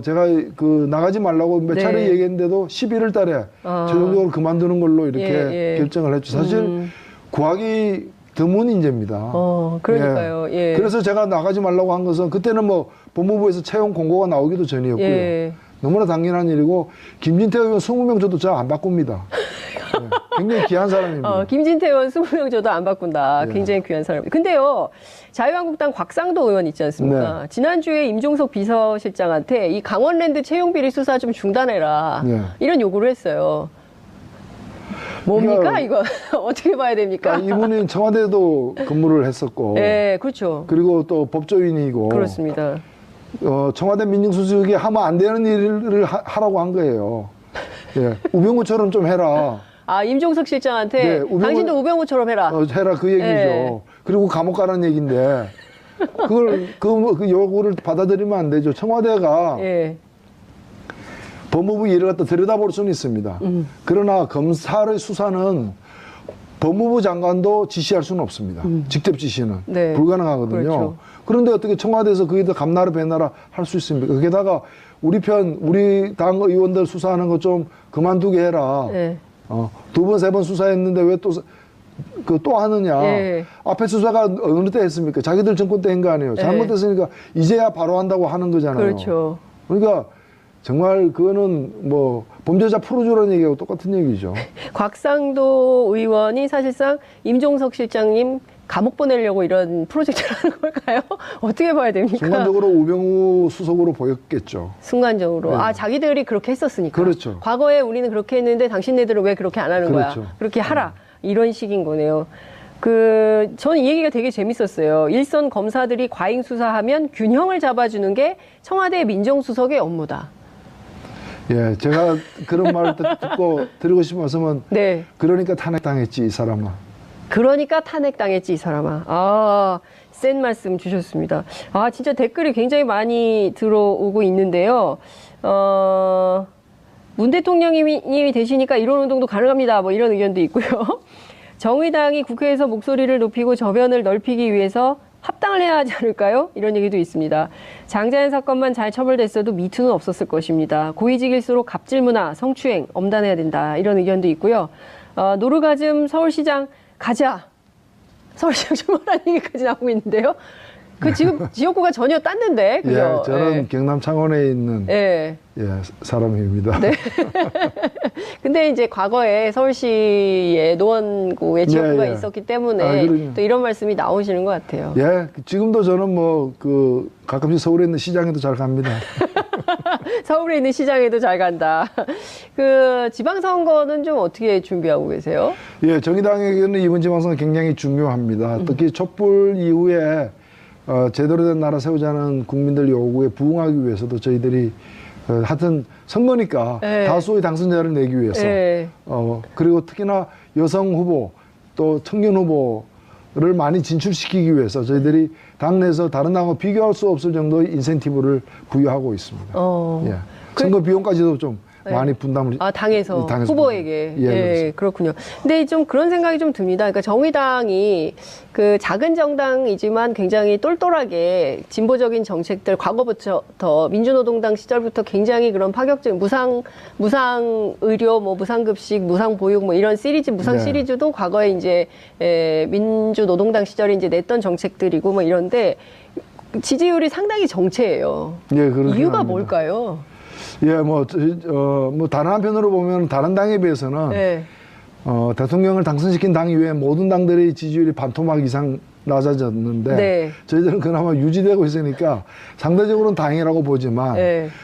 제가 그 나가지 말라고 몇 차례 얘기했는데도 11월 달에 최종적으로 그만두는 걸로 이렇게 결정을 했죠. 사실 구하기 드문 인재입니다. 그러니까요. 그래서 제가 나가지 말라고 한 것은 그때는 뭐 법무부에서 채용 공고가 나오기도 전이었고요. 너무나 당연한 일이고 김진태 의원 20명 줘도 저 안 바꿉니다. 굉장히 귀한 사람입니다. 김진태 의원 20명 줘도 안 바꾼다. 굉장히 귀한 사람. 근데요, 자유한국당 곽상도 의원 있지 않습니까? 지난주에 임종석 비서실장한테 이 강원랜드 채용비리 수사 좀 중단해라. 이런 요구를 했어요. 뭡니까 이거? 어떻게 봐야 됩니까? 이분이 청와대도 근무를 했었고, 그렇죠. 그리고 또 법조인이고, 그렇습니다. 청와대 민정수석이 하면 안 되는 일을 하라고 한 거예요. 우병우처럼 좀 해라. 임종석 실장한테 당신도 우병우처럼 해라. 해라 그 얘기죠. 그리고 감옥 가라는 얘기인데 그걸 그 요구를 받아들이면 안 되죠. 청와대가 법무부 일을 갖다 들여다볼 수는 있습니다. 그러나 검사의 수사는 법무부 장관도 지시할 수는 없습니다. 직접 지시는 불가능하거든요. 그렇죠. 그런데 어떻게 청와대에서 거기다 감나라 배나라 할 수 있습니까? 게다가 우리 당 의원들 수사하는 거 좀 그만두게 해라. 2번, 3번 수사했는데 왜 또 하느냐. 앞에 수사가 어느 때 했습니까? 자기들 정권 때 한 거 아니에요. 잘못했으니까 이제야 바로 한다고 하는 거잖아요. 그렇죠. 그러니까 정말 그거는 뭐 범죄자 풀어주라는 얘기하고 똑같은 얘기죠. 곽상도 의원이 사실상 임종석 실장님 감옥 보내려고 이런 프로젝트를 하는 걸까요? 어떻게 봐야 됩니까? 순간적으로 우병우 수석으로 보였겠죠. 순간적으로. 자기들이 그렇게 했었으니까. 그렇죠. 과거에 우리는 그렇게 했는데 당신네들은 왜 그렇게 안 하는 거야? 그렇게 하라. 이런 식인 거네요. 저는 이 얘기가 되게 재밌었어요. 일선 검사들이 과잉 수사하면 균형을 잡아주는 게 청와대 민정수석의 업무다. 제가 그런 말을 듣고 드리고 싶은 말씀은 그러니까 탄핵당했지 이 사람아. 그러니까 탄핵당했지 이 사람아. 센 말씀 주셨습니다. 진짜 댓글이 굉장히 많이 들어오고 있는데요. 문 대통령님이 되시니까 이런 운동도 가능합니다. 뭐 이런 의견도 있고요. 정의당이 국회에서 목소리를 높이고 저변을 넓히기 위해서 합당을 해야 하지 않을까요? 이런 얘기도 있습니다. 장자연 사건만 잘 처벌됐어도 미투는 없었을 것입니다. 고위직일수록 갑질 문화, 성추행 엄단해야 된다. 이런 의견도 있고요. 노르가즘 서울시장 가자. 서울시장 출마라는 얘기까지 나오고 있는데요. 지금 지역구가 전혀 땄는데, 그죠? 저는 경남 창원에 있는 사람입니다. 근데 이제 과거에 서울시에 노원구에 지역구가 있었기 때문에 또 이런 말씀이 나오시는 것 같아요. 지금도 저는 뭐 가끔씩 서울에 있는 시장에도 잘 갑니다. 서울에 있는 시장에도 잘 간다. 지방선거는 좀 어떻게 준비하고 계세요? 정의당에게는 이번 지방선거 굉장히 중요합니다. 특히 촛불 이후에 제대로 된 나라 세우자는 국민들 요구에 부응하기 위해서도 저희들이 하여튼 선거니까 다수의 당선자를 내기 위해서 그리고 특히나 여성 후보 또 청년 후보를 많이 진출시키기 위해서 저희들이 당내에서 다른 당하고 비교할 수 없을 정도의 인센티브를 부여하고 있습니다. 예. 선거 비용까지도 좀 많이 분담을 당에서 후보에게. 예, 그렇군요. 근데 좀 그런 생각이 좀 듭니다. 그러니까 정의당이 그 작은 정당이지만 굉장히 똘똘하게 진보적인 정책들 과거부터 민주노동당 시절부터 굉장히 그런 파격적인 무상 의료, 뭐 무상급식, 무상보육 뭐 이런 시리즈 무상 시리즈도 과거에 이제 민주노동당 시절에 이제 냈던 정책들이고 뭐 이런데 지지율이 상당히 정체예요. 예, 이유가 뭘까요? 예, 뭐 다른 한편으로 보면 다른 당에 비해서는 대통령을 당선시킨 당 이외에 모든 당들의 지지율이 반토막 이상 낮아졌는데 저희들은 그나마 유지되고 있으니까 상대적으로는 다행이라고 보지만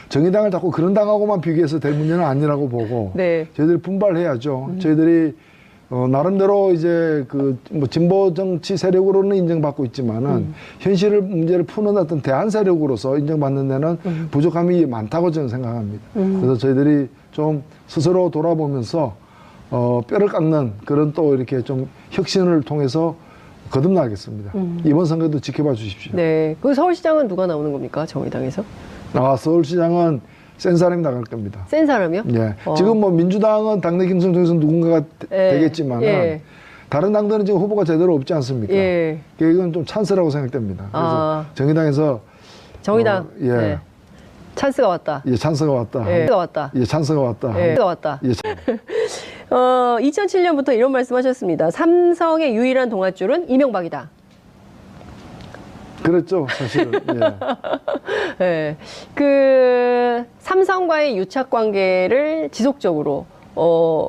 정의당을 자꾸 그런 당하고만 비교해서 될 문제는 아니라고 보고 저희들이 분발해야죠. 저희들이 나름대로 이제 뭐 진보 정치 세력으로는 인정받고 있지만은 현실을 문제를 푸는 어떤 대안 세력으로서 인정받는 데는 부족함이 많다고 저는 생각합니다. 그래서 저희들이 좀 스스로 돌아보면서 뼈를 깎는 그런 또 이렇게 좀 혁신을 통해서 거듭나겠습니다. 이번 선거도 지켜봐 주십시오. 네. 그 서울시장은 누가 나오는 겁니까? 정의당에서? 서울시장은 센 사람이 나갈 겁니다. 센 사람이요? 예. 지금 뭐 민주당은 당내 경선 중에서 누군가가 되겠지만은 다른 당들은 지금 후보가 제대로 없지 않습니까? 이건 좀 찬스라고 생각됩니다. 그래서 정의당에서 찬스가 왔다. 예, 찬스가 왔다. 찬스가 왔다. 예, 찬스가 왔다. 찬스가 왔다. 2007년부터 이런 말씀하셨습니다. 삼성의 유일한 동아줄은 이명박이다. 그렇죠, 사실은. 그 삼성과의 유착 관계를 지속적으로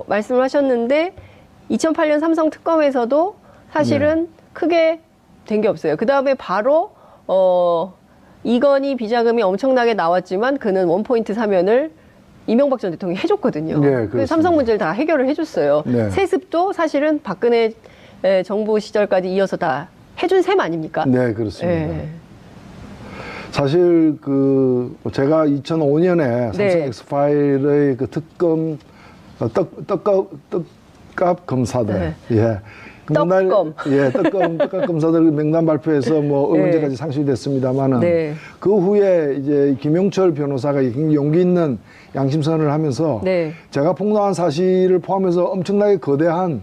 말씀을 하셨는데 2008년 삼성 특검에서도 사실은 크게 된 게 없어요. 그 다음에 바로 이건희 비자금이 엄청나게 나왔지만 그는 원포인트 사면을 이명박 전 대통령이 해줬거든요. 그래서 삼성 문제를 다 해결을 해줬어요. 세습도 사실은 박근혜 정부 시절까지 이어서 다 해준 셈 아닙니까? 네, 그렇습니다. 사실 제가 2005년에 삼성 엑스파일의 그 특검 떡값 검사들 떡값 검사들 명단 발표해서 뭐 의문제까지 상실이 됐습니다만은 그 후에 이제 김용철 변호사가 용기 있는 양심선언을 하면서 제가 폭로한 사실을 포함해서 엄청나게 거대한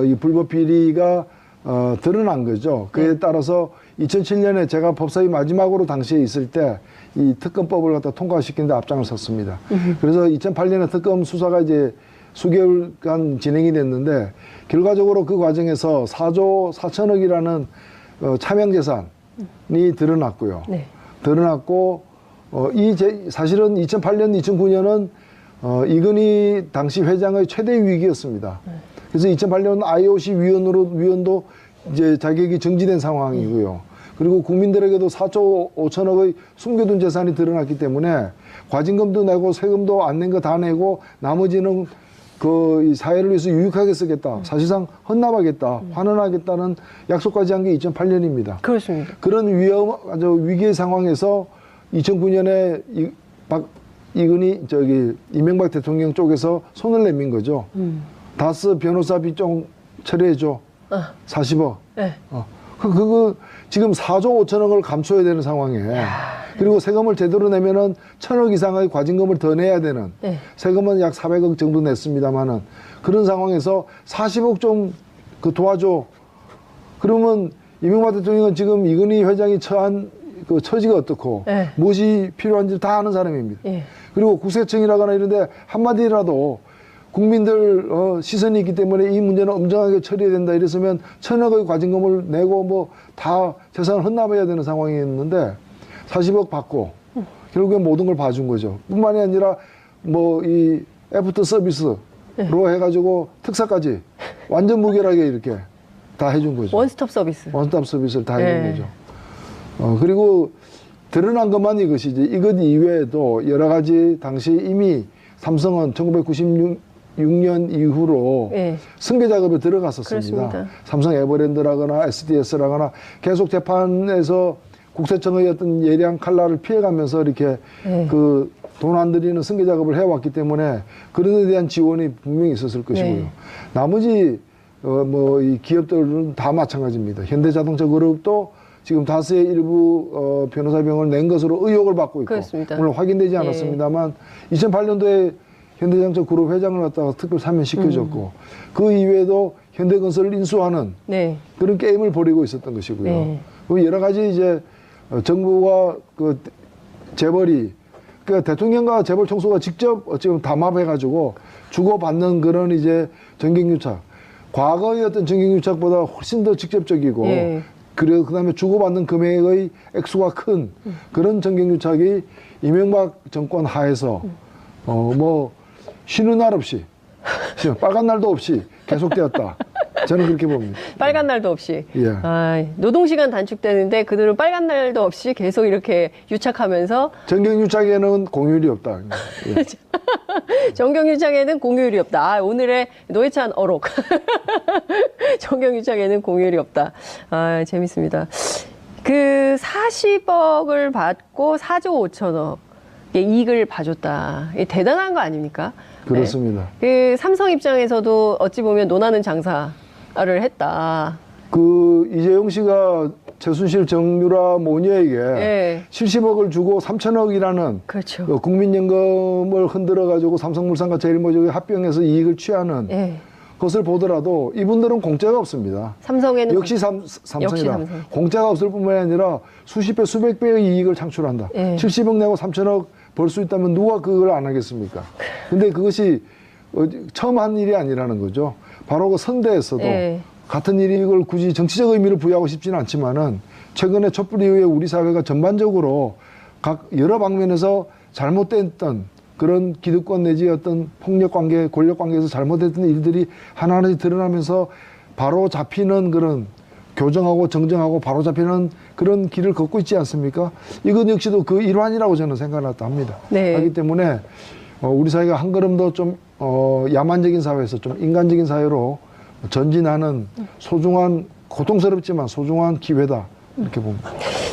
이 불법 비리가 드러난 거죠. 그에 따라서 2007년에 제가 법사위 마지막으로 당시에 있을 때 이 특검법을 갖다 통과시키는 데 앞장을 섰습니다. 그래서 2008년에 특검 수사가 이제 수개월간 진행이 됐는데 결과적으로 그 과정에서 4조 4천억이라는 차명 재산이 드러났고요. 드러났고 사실은 2008년, 2009년은 이건희 당시 회장의 최대 위기였습니다. 그래서 2008년 IOC 위원도 이제 자격이 정지된 상황이고요. 그리고 국민들에게도 4조 5천억의 숨겨둔 재산이 드러났기 때문에 과징금도 내고 세금도 안 낸 거 다 내고 나머지는 이 사회를 위해서 유익하게 쓰겠다. 사실상 헌납하겠다. 환원하겠다는 약속까지 한 게 2008년입니다. 그렇습니다. 그런 아주 위기의 상황에서 2009년에 이명박 대통령 쪽에서 손을 내민 거죠. 다스 변호사비 좀 처리해줘. 40억. 그거 지금 4조 5천억을 감춰야 되는 상황에 그리고 세금을 제대로 내면은 1,000억 이상의 과징금을 더 내야 되는 세금은 약 400억 정도 냈습니다만은 그런 상황에서 40억 좀 도와줘. 그러면 이명박 대통령은 지금 이건희 회장이 처한 그 처지가 어떻고 무엇이 필요한지 다 아는 사람입니다. 그리고 국세청이라거나 이런데 한마디라도 국민들 시선이 있기 때문에 이 문제는 엄정하게 처리해야 된다 이랬으면 1,000억의 과징금을 내고 뭐 다 재산을 헌납해야 되는 상황이었는데 40억 받고 결국엔 모든 걸 봐준 거죠. 뿐만이 아니라 뭐 이 애프터 서비스로 해가지고 특사까지 완전 무결하게 이렇게 다 해준 거죠. 원스톱 서비스. 원스톱 서비스를 다 해준 거죠. 그리고 드러난 것만 이것이지 이것 이외에도 여러 가지 당시 이미 삼성은 1996년 이후로 승계 작업에 들어갔었습니다. 그렇습니다. 삼성 에버랜드라거나 SDS라거나 계속 재판에서 국세청의 어떤 예리한 칼날을 피해가면서 이렇게 그 돈 안 들이는 승계 작업을 해왔기 때문에 그런 데 대한 지원이 분명히 있었을 것이고요. 나머지 이 기업들은 다 마찬가지입니다. 현대자동차 그룹도 지금 다스의 일부 변호사비용을 낸 것으로 의혹을 받고 있고, 그렇습니다. 물론 확인되지 않았습니다만 2008년도에 현대자동차 그룹 회장을 갖다가 특별 사면시켜줬고 그 이외에도 현대건설을 인수하는 네. 그런 게임을 벌이고 있었던 것이고요. 네. 그 여러 가지 이제 정부와 그 재벌이, 그러니까 대통령과 재벌 총수가 직접 지금 담합해가지고 주고받는 그런 이제 정경유착, 과거의 어떤 정경유착보다 훨씬 더 직접적이고, 예. 그리고 그다음에 주고받는 금액의 액수가 큰 그런 정경유착이 이명박 정권 하에서 쉬는 날 없이, 빨간 날도 없이 계속되었다. 저는 그렇게 봅니다. 빨간 날도 없이. 예. 노동시간 단축되는데 그들은 빨간 날도 없이 계속 이렇게 유착하면서 정경유착에는 공휴일이 없다. 예. 정경유착에는 공휴일이 없다. 오늘의 노회찬 어록. 정경유착에는 공휴일이 없다. 재밌습니다. 그 40억을 받고 4조 5천억의 이익을 봐줬다. 이게 대단한 거 아닙니까? 그렇습니다. 네. 그 삼성 입장에서도 어찌 보면 논하는 장사를 했다. 그 이재용 씨가 최순실 정유라 모녀에게 네. 70억을 주고 3천억이라는 그렇죠. 국민연금을 흔들어 가지고 삼성물산과 제일모직이 합병해서 이익을 취하는 네. 것을 보더라도 이분들은 공짜가 없습니다. 삼성에는 역시 삼성이다. 역시 삼성. 공짜가 없을 뿐만 아니라 수십 배, 수백 배의 이익을 창출한다. 네. 70억 내고 3천억 벌 수 있다면 누가 그걸 안 하겠습니까? 근데 그것이 처음 한 일이 아니라는 거죠. 바로 그 선대에서도 네. 같은 일이 이걸 굳이 정치적 의미를 부여하고 싶지는 않지만은 최근에 촛불 이후에 우리 사회가 전반적으로 각 여러 방면에서 잘못됐던 그런 기득권 내지 어떤 폭력 관계, 권력 관계에서 잘못됐던 일들이 하나하나 드러나면서 바로 잡히는 그런 교정하고 정정하고 바로 잡히는 그런 길을 걷고 있지 않습니까? 이것 역시도 그 일환이라고 저는 생각을 합니다. 네. 하기 때문에 우리 사회가 한 걸음 더 좀 야만적인 사회에서 좀 인간적인 사회로 전진하는 소중한, 고통스럽지만 소중한 기회다. 이렇게 봅니다.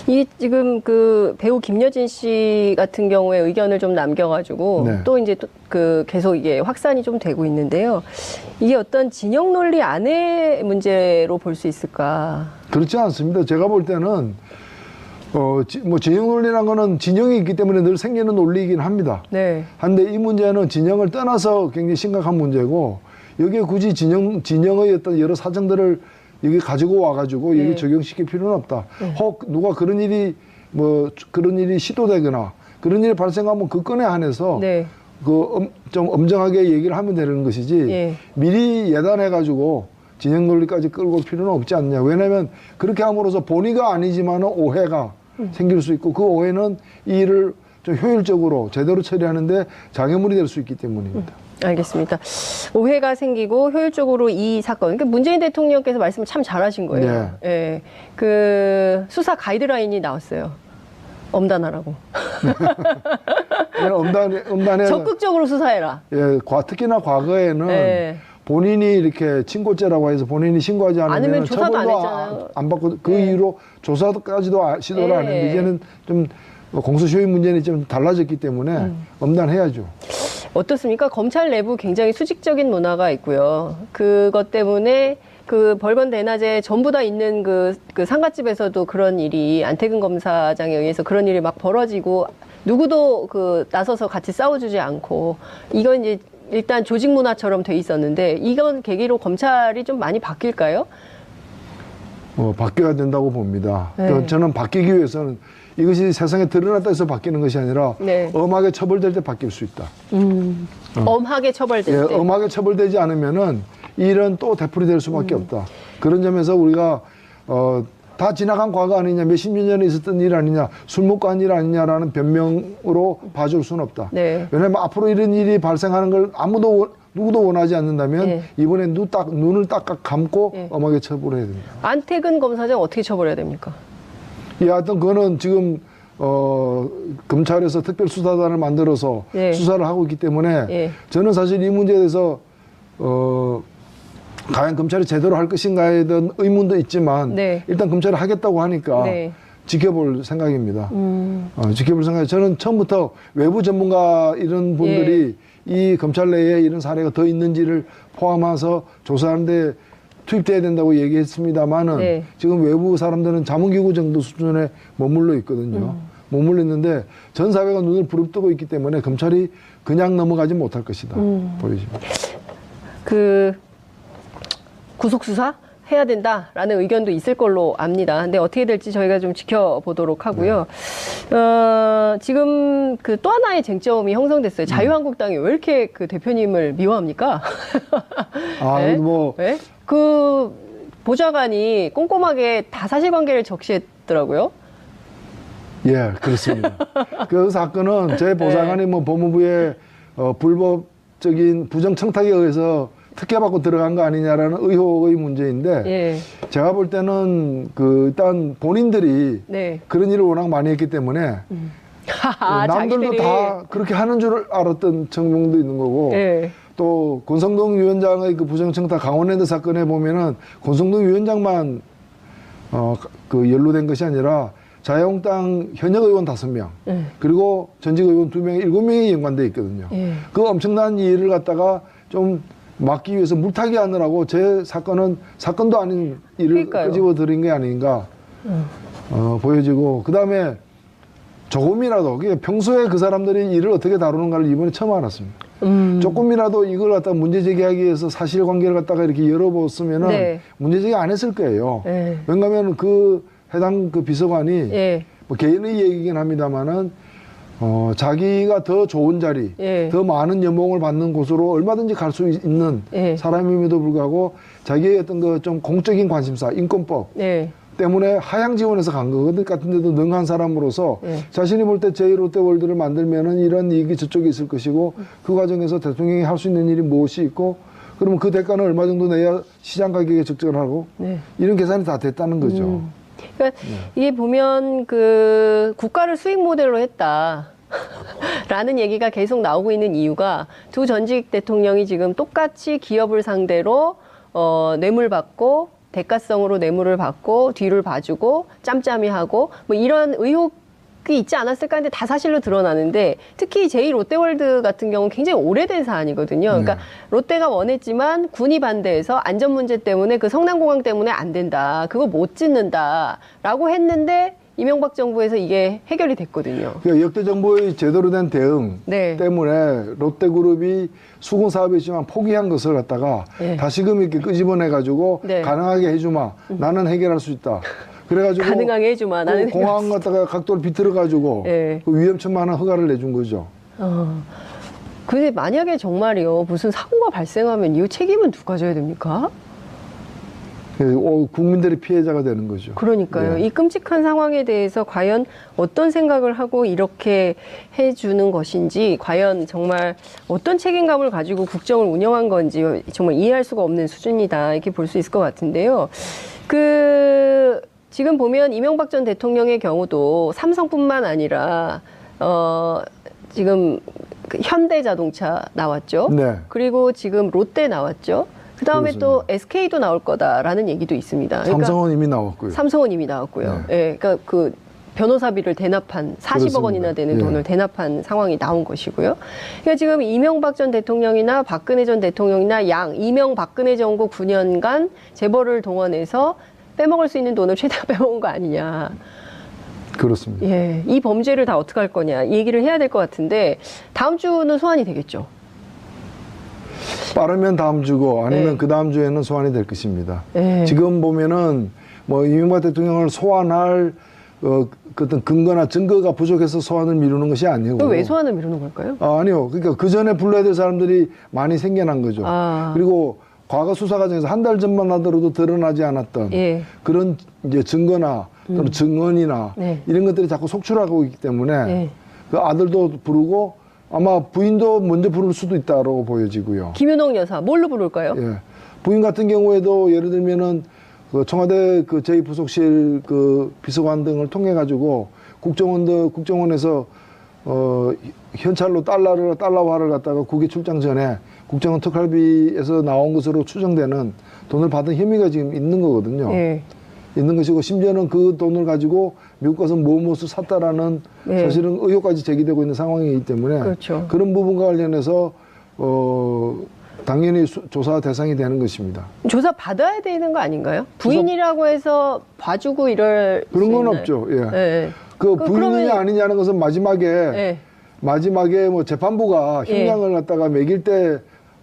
이 지금 그 배우 김여진 씨 같은 경우에 의견을 좀 남겨가지고 네. 또 이제 그 계속 이게 확산이 좀 되고 있는데요. 이게 어떤 진영 논리 안의 문제로 볼 수 있을까? 그렇지 않습니다. 제가 볼 때는 진영 논리라는 거는 진영이 있기 때문에 늘 생기는 논리이긴 합니다. 네. 한데 이 문제는 진영을 떠나서 굉장히 심각한 문제고, 여기에 굳이 진영의 어떤 여러 사정들을 여기 가지고 와가지고 여기 네. 적용시킬 필요는 없다. 혹 누가 그런 일이 시도되거나 그런 일이 발생하면 그 건에 한해서 네. 좀 엄정하게 얘기를 하면 되는 것이지 예. 미리 예단해가지고 진영 논리까지 끌고 올 필요는 없지 않냐. 왜냐하면 그렇게 함으로써 본의가 아니지만 오해가 생길 수 있고, 그 오해는 이 일을 좀 효율적으로 제대로 처리하는데 장애물이 될 수 있기 때문입니다. 알겠습니다. 오해가 생기고 효율적으로 이 사건, 그러니까 문재인 대통령께서 말씀을 참 잘하신 거예요. 네. 예. 그 수사 가이드라인이 나왔어요. 엄단하라고. 엄단해. 적극적으로 수사해라. 예, 특히나 과거에는 네. 본인이 이렇게 친고죄라고 해서 본인이 신고하지 아니면 않으면 조사도 안 처벌도 했잖아요. 안 받고 그 네. 이후로 조사까지도 시도를 네. 안 했는데 이제는 좀 공소시효의 문제는 좀 달라졌기 때문에 엄단해야죠. 어떻습니까? 검찰 내부 굉장히 수직적인 문화가 있고요. 그것 때문에 그 벌건 대낮에 전부 다 있는 그 상갓집에서도 그런 일이, 안태근 검사장에 의해서 그런 일이 막 벌어지고 누구도 나서서 같이 싸워주지 않고, 이건 이제 일단 조직 문화처럼 돼 있었는데, 이건 계기로 검찰이 좀 많이 바뀔까요? 바뀌어야 된다고 봅니다. 네. 저는 바뀌기 위해서는 이것이 세상에 드러났다 해서 바뀌는 것이 아니라 네. 엄하게 처벌될 때 바뀔 수 있다. 엄하게 처벌될 때. 엄하게 처벌되지 않으면은 이 일은 또 되풀이될 수밖에 없다. 그런 점에서 우리가 다 지나간 과거 아니냐, 몇십 년 전에 있었던 일 아니냐, 술 먹고 한 일 아니냐라는 변명으로 봐줄 수는 없다. 네. 왜냐하면 앞으로 이런 일이 발생하는 걸 누구도 원하지 않는다면 네. 이번에 눈을 딱 감고 네. 엄하게 처벌해야 됩니다. 안태근 검사장 어떻게 처벌해야 됩니까? 하여튼 그거는 지금 검찰에서 특별수사단을 만들어서 네. 수사를 하고 있기 때문에 네. 저는 사실 이 문제에 대해서 과연 검찰이 제대로 할 것인가에 대한 의문도 있지만 네. 일단 검찰이 하겠다고 하니까 네. 지켜볼 생각입니다. 지켜볼 생각. 저는 처음부터 외부 전문가 이런 분들이 이 검찰 내에 이런 사례가 더 있는지를 포함해서 조사하는데 투입돼야 된다고 얘기했습니다만은 네. 지금 외부 사람들은 자문기구 정도 수준에 머물러 있거든요. 머물러 있는데 전 사회가 눈을 부릅뜨고 있기 때문에 검찰이 그냥 넘어가지 못할 것이다 보여집니다. 그 구속수사 해야 된다라는 의견도 있을 걸로 압니다. 근데 어떻게 될지 저희가 좀 지켜보도록 하고요. 지금 그 또 하나의 쟁점이 형성됐어요. 자유한국당이 왜 이렇게 그 대표님을 미워합니까? 네? 뭐 네? 그 보좌관이 꼼꼼하게 다 사실관계를 적시했더라고요. 예, 그렇습니다. 그 사건은 제 보좌관이 뭐 법무부의 불법적인 부정청탁에 의해서 특혜받고 들어간 거 아니냐라는 의혹의 문제인데 예. 제가 볼 때는 그 일단 본인들이 네. 그런 일을 워낙 많이 했기 때문에 남들도 자기들이. 다 그렇게 하는 줄 알았던 청문도 있는 거고 예. 또 권성동 위원장의 그 부정청탁 강원랜드 사건에 보면은 권성동 위원장만 그 연루된 것이 아니라 자유한국당 현역 의원 5명 그리고 전직 의원 2명, 7명이 연관돼 있거든요. 예. 그 엄청난 일을 갖다가 좀 막기 위해서 물타기 하느라고 제 사건은 사건도 아닌 일을 그러니까요. 끄집어 들인 게 아닌가 보여지고 그다음에 조금이라도 평소에 그 사람들이 일을 어떻게 다루는가를 이번에 처음 알았습니다. 조금이라도 이걸 갖다가 문제 제기하기 위해서 사실관계를 갖다가 이렇게 열어보았으면은 네. 문제 제기 안 했을 거예요. 네. 왜냐하면 그 해당 그 비서관이 예. 뭐 개인의 얘기긴 합니다만은 자기가 더 좋은 자리, 예. 더 많은 연봉을 받는 곳으로 얼마든지 갈 수 있는 예. 사람임에도 불구하고 자기의 어떤 그 좀 공적인 관심사, 인권법 예. 때문에 하향 지원해서 간 거거든 같은데도 능한 사람으로서 예. 자신이 볼 때 제2롯데월드를 만들면은 이런 이익이 저쪽에 있을 것이고 그 과정에서 대통령이 할 수 있는 일이 무엇이 있고 그러면 그 대가는 얼마 정도 내야 시장 가격에 적절하고 네. 이런 계산이 다 됐다는 거죠. 그러니까 이게 보면 그 국가를 수익 모델로 했다. 라는 얘기가 계속 나오고 있는 이유가 두 전직 대통령이 지금 똑같이 기업을 상대로 뇌물 받고 대가성으로 뇌물을 받고 뒤를 봐주고 짬짬이 하고 뭐 이런 의혹이 있지 않았을까 하는데 다 사실로 드러나는데 특히 제2롯데월드 같은 경우는 굉장히 오래된 사안이거든요. 그러니까 롯데가 원했지만 군이 반대해서 안전 문제 때문에 그 성남공항 때문에 안 된다. 그거 못 짓는다라고 했는데 이명박 정부에서 이게 해결이 됐거든요. 그러니까 역대 정부의 제대로 된 대응 네. 때문에 롯데그룹이 수군 사업이지만 포기한 것을 갖다가 네. 다시금 이렇게 끄집어내가지고 네. 가능하게 해주마. 나는 해결할 수 있다. 그래가지고 가능하게 해주마. 나는 그 공항 갖다가 각도를 비틀어가지고 네. 그 위험천만한 허가를 내준 거죠. 근데 만약에 정말이요 무슨 사고가 발생하면 이 책임은 누가 져야 됩니까? 국민들이 피해자가 되는 거죠. 그러니까요. 예. 이 끔찍한 상황에 대해서 과연 어떤 생각을 하고 이렇게 해주는 것인지, 과연 정말 어떤 책임감을 가지고 국정을 운영한 건지 정말 이해할 수가 없는 수준이다. 이렇게 볼 수 있을 것 같은데요. 지금 보면 이명박 전 대통령의 경우도 삼성뿐만 아니라, 지금 현대자동차 나왔죠. 네. 그리고 지금 롯데 나왔죠. 그 다음에 또 SK도 나올 거다라는 얘기도 있습니다. 그러니까 삼성은 이미 나왔고요. 삼성은 이미 나왔고요. 예, 그러니까 그 변호사비를 대납한 40억 원이나 되는 예. 돈을 대납한 상황이 나온 것이고요. 그러니까 지금 이명박 전 대통령이나 박근혜 전 대통령이나 이명 박근혜 정부 9년간 재벌을 동원해서 빼먹을 수 있는 돈을 최대한 빼먹은 거 아니냐. 그렇습니다. 예, 이 범죄를 다 어떻게 할 거냐 이 얘기를 해야 될 것 같은데 다음 주는 소환이 되겠죠. 빠르면 다음 주고 아니면 네. 그 다음 주에는 소환이 될 것입니다. 네. 지금 보면은 뭐 이명박 대통령을 소환할 그 어떤 근거나 증거가 부족해서 소환을 미루는 것이 아니고. 그럼 왜 소환을 미루는 걸까요? 아니요. 그러니까 그 전에 불러야 될 사람들이 많이 생겨난 거죠. 그리고 과거 수사 과정에서 한 달 전만 하더라도 드러나지 않았던 예. 그런 이제 증거나 또는 증언이나 네. 이런 것들이 자꾸 속출하고 있기 때문에 네. 그 아들도 부르고 아마 부인도 먼저 부를 수도 있다고 보여지고요. 김윤옥 여사 뭘로 부를까요? 예. 부인 같은 경우에도 예를 들면은 그 청와대 그 제2부속실 그 비서관 등을 통해 가지고 국정원에서 현찰로 달러화를 갖다가 국외 출장 전에 국정원 특활비에서 나온 것으로 추정되는 돈을 받은 혐의가 지금 있는 거거든요. 예. 있는 것이고 심지어는 그 돈을 가지고 미국 가서 무엇을 샀다라는 네. 사실은 의혹까지 제기되고 있는 상황이기 때문에 그렇죠. 그런 부분과 관련해서 당연히 조사 대상이 되는 것입니다. 조사 받아야 되는 거 아닌가요? 부인이라고 해서 봐주고 이럴 그런 수 건 있나요? 없죠. 예. 네. 그 부인이냐 그러면- 아니냐는 것은 마지막에 네. 뭐 재판부가 형량을 갖다가 매길 때